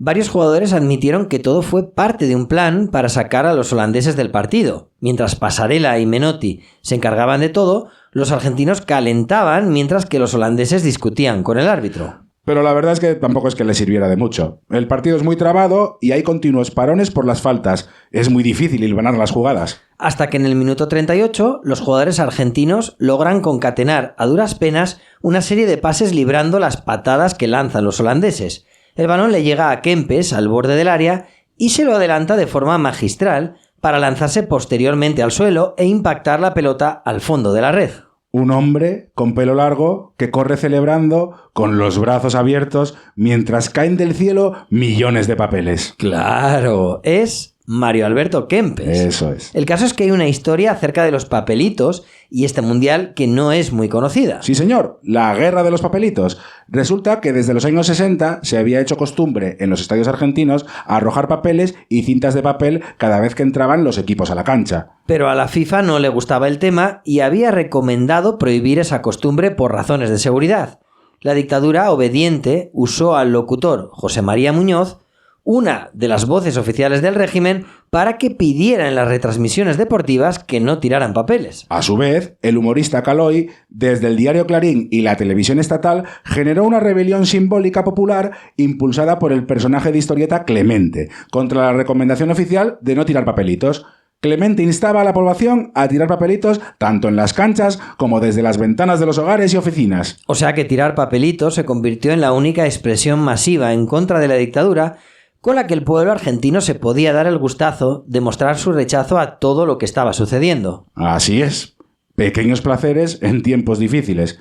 varios jugadores admitieron que todo fue parte de un plan para sacar a los holandeses del partido. Mientras Pasarela y Menotti se encargaban de todo, los argentinos calentaban mientras que los holandeses discutían con el árbitro. Pero la verdad es que tampoco es que le sirviera de mucho. El partido es muy trabado y hay continuos parones por las faltas. Es muy difícil hilvanar las jugadas. Hasta que en el minuto 38 los jugadores argentinos logran concatenar a duras penas una serie de pases librando las patadas que lanzan los holandeses. El balón le llega a Kempes al borde del área y se lo adelanta de forma magistral para lanzarse posteriormente al suelo e impactar la pelota al fondo de la red. Un hombre con pelo largo que corre celebrando con los brazos abiertos mientras caen del cielo millones de papeles. ¡Claro! Es Mario Alberto Kempes. Eso es. El caso es que hay una historia acerca de los papelitos y este mundial que no es muy conocida. Sí, señor, la guerra de los papelitos. Resulta que desde los años 60 se había hecho costumbre en los estadios argentinos arrojar papeles y cintas de papel cada vez que entraban los equipos a la cancha. Pero a la FIFA no le gustaba el tema y había recomendado prohibir esa costumbre por razones de seguridad. La dictadura obediente usó al locutor José María Muñoz, una de las voces oficiales del régimen, para que pidiera en las retransmisiones deportivas que no tiraran papeles. A su vez, el humorista Caloi, desde el diario Clarín y la televisión estatal, generó una rebelión simbólica popular impulsada por el personaje de historieta Clemente, contra la recomendación oficial de no tirar papelitos. Clemente instaba a la población a tirar papelitos tanto en las canchas como desde las ventanas de los hogares y oficinas. O sea que tirar papelitos se convirtió en la única expresión masiva en contra de la dictadura con la que el pueblo argentino se podía dar el gustazo de mostrar su rechazo a todo lo que estaba sucediendo. Así es. Pequeños placeres en tiempos difíciles.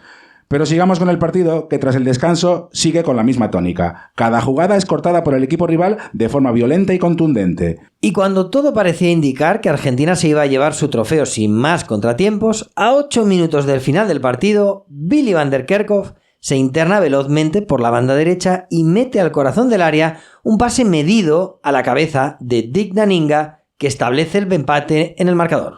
Pero sigamos con el partido, que tras el descanso sigue con la misma tónica. Cada jugada es cortada por el equipo rival de forma violenta y contundente. Y cuando todo parecía indicar que Argentina se iba a llevar su trofeo sin más contratiempos, a 8 minutos del final del partido, Billy van der Kerkhoff se interna velozmente por la banda derecha y mete al corazón del área un pase medido a la cabeza de Dick Daninga que establece el empate en el marcador.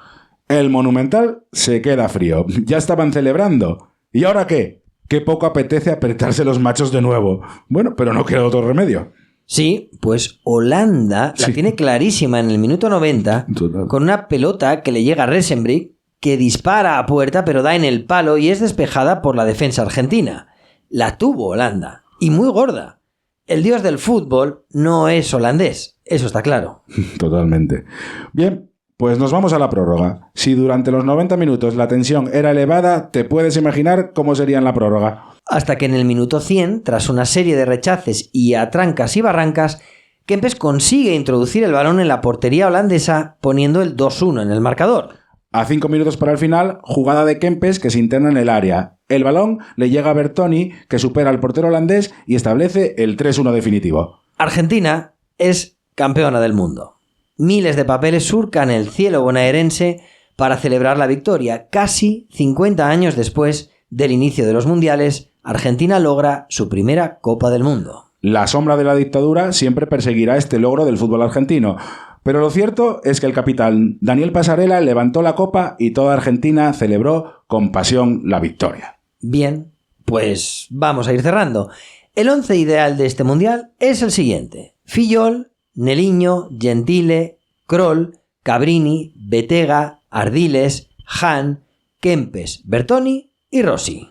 El Monumental se queda frío. Ya estaban celebrando. ¿Y ahora qué? Qué poco apetece apretarse los machos de nuevo. Bueno, pero no queda otro remedio. Sí, pues Holanda la tiene clarísima en el minuto 90 Total. con una pelota que le llega a Rensenbrink, que dispara a puerta pero da en el palo y es despejada por la defensa argentina. La tuvo Holanda, y muy gorda. El dios del fútbol no es holandés, eso está claro. Totalmente. Bien, pues nos vamos a la prórroga. Si durante los 90 minutos la tensión era elevada, te puedes imaginar cómo sería en la prórroga. Hasta que en el minuto 100, tras una serie de rechaces y a trancas y barrancas, Kempes consigue introducir el balón en la portería holandesa poniendo el 2-1 en el marcador. A 5 minutos para el final, jugada de Kempes que se interna en el área. El balón le llega a Bertoni, que supera al portero holandés y establece el 3-1 definitivo. Argentina es campeona del mundo. Miles de papeles surcan el cielo bonaerense para celebrar la victoria. Casi 50 años después del inicio de los mundiales, Argentina logra su primera Copa del Mundo. La sombra de la dictadura siempre perseguirá este logro del fútbol argentino. Pero lo cierto es que el capitán Daniel Passarella levantó la copa y toda Argentina celebró con pasión la victoria. Bien, pues vamos a ir cerrando. El 11 ideal de este mundial es el siguiente: Fillol, Neliño, Gentile, Kroll, Cabrini, Betega, Ardiles, Hahn, Kempes, Bertoni y Rossi.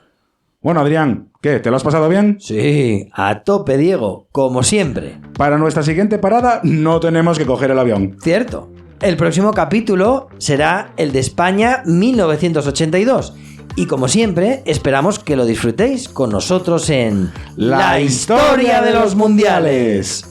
Bueno, Adrián, ¿qué? ¿Te lo has pasado bien? Sí, a tope, Diego, como siempre. Para nuestra siguiente parada no tenemos que coger el avión. Cierto. El próximo capítulo será el de España 1982. Y como siempre, esperamos que lo disfrutéis con nosotros en La historia de los mundiales.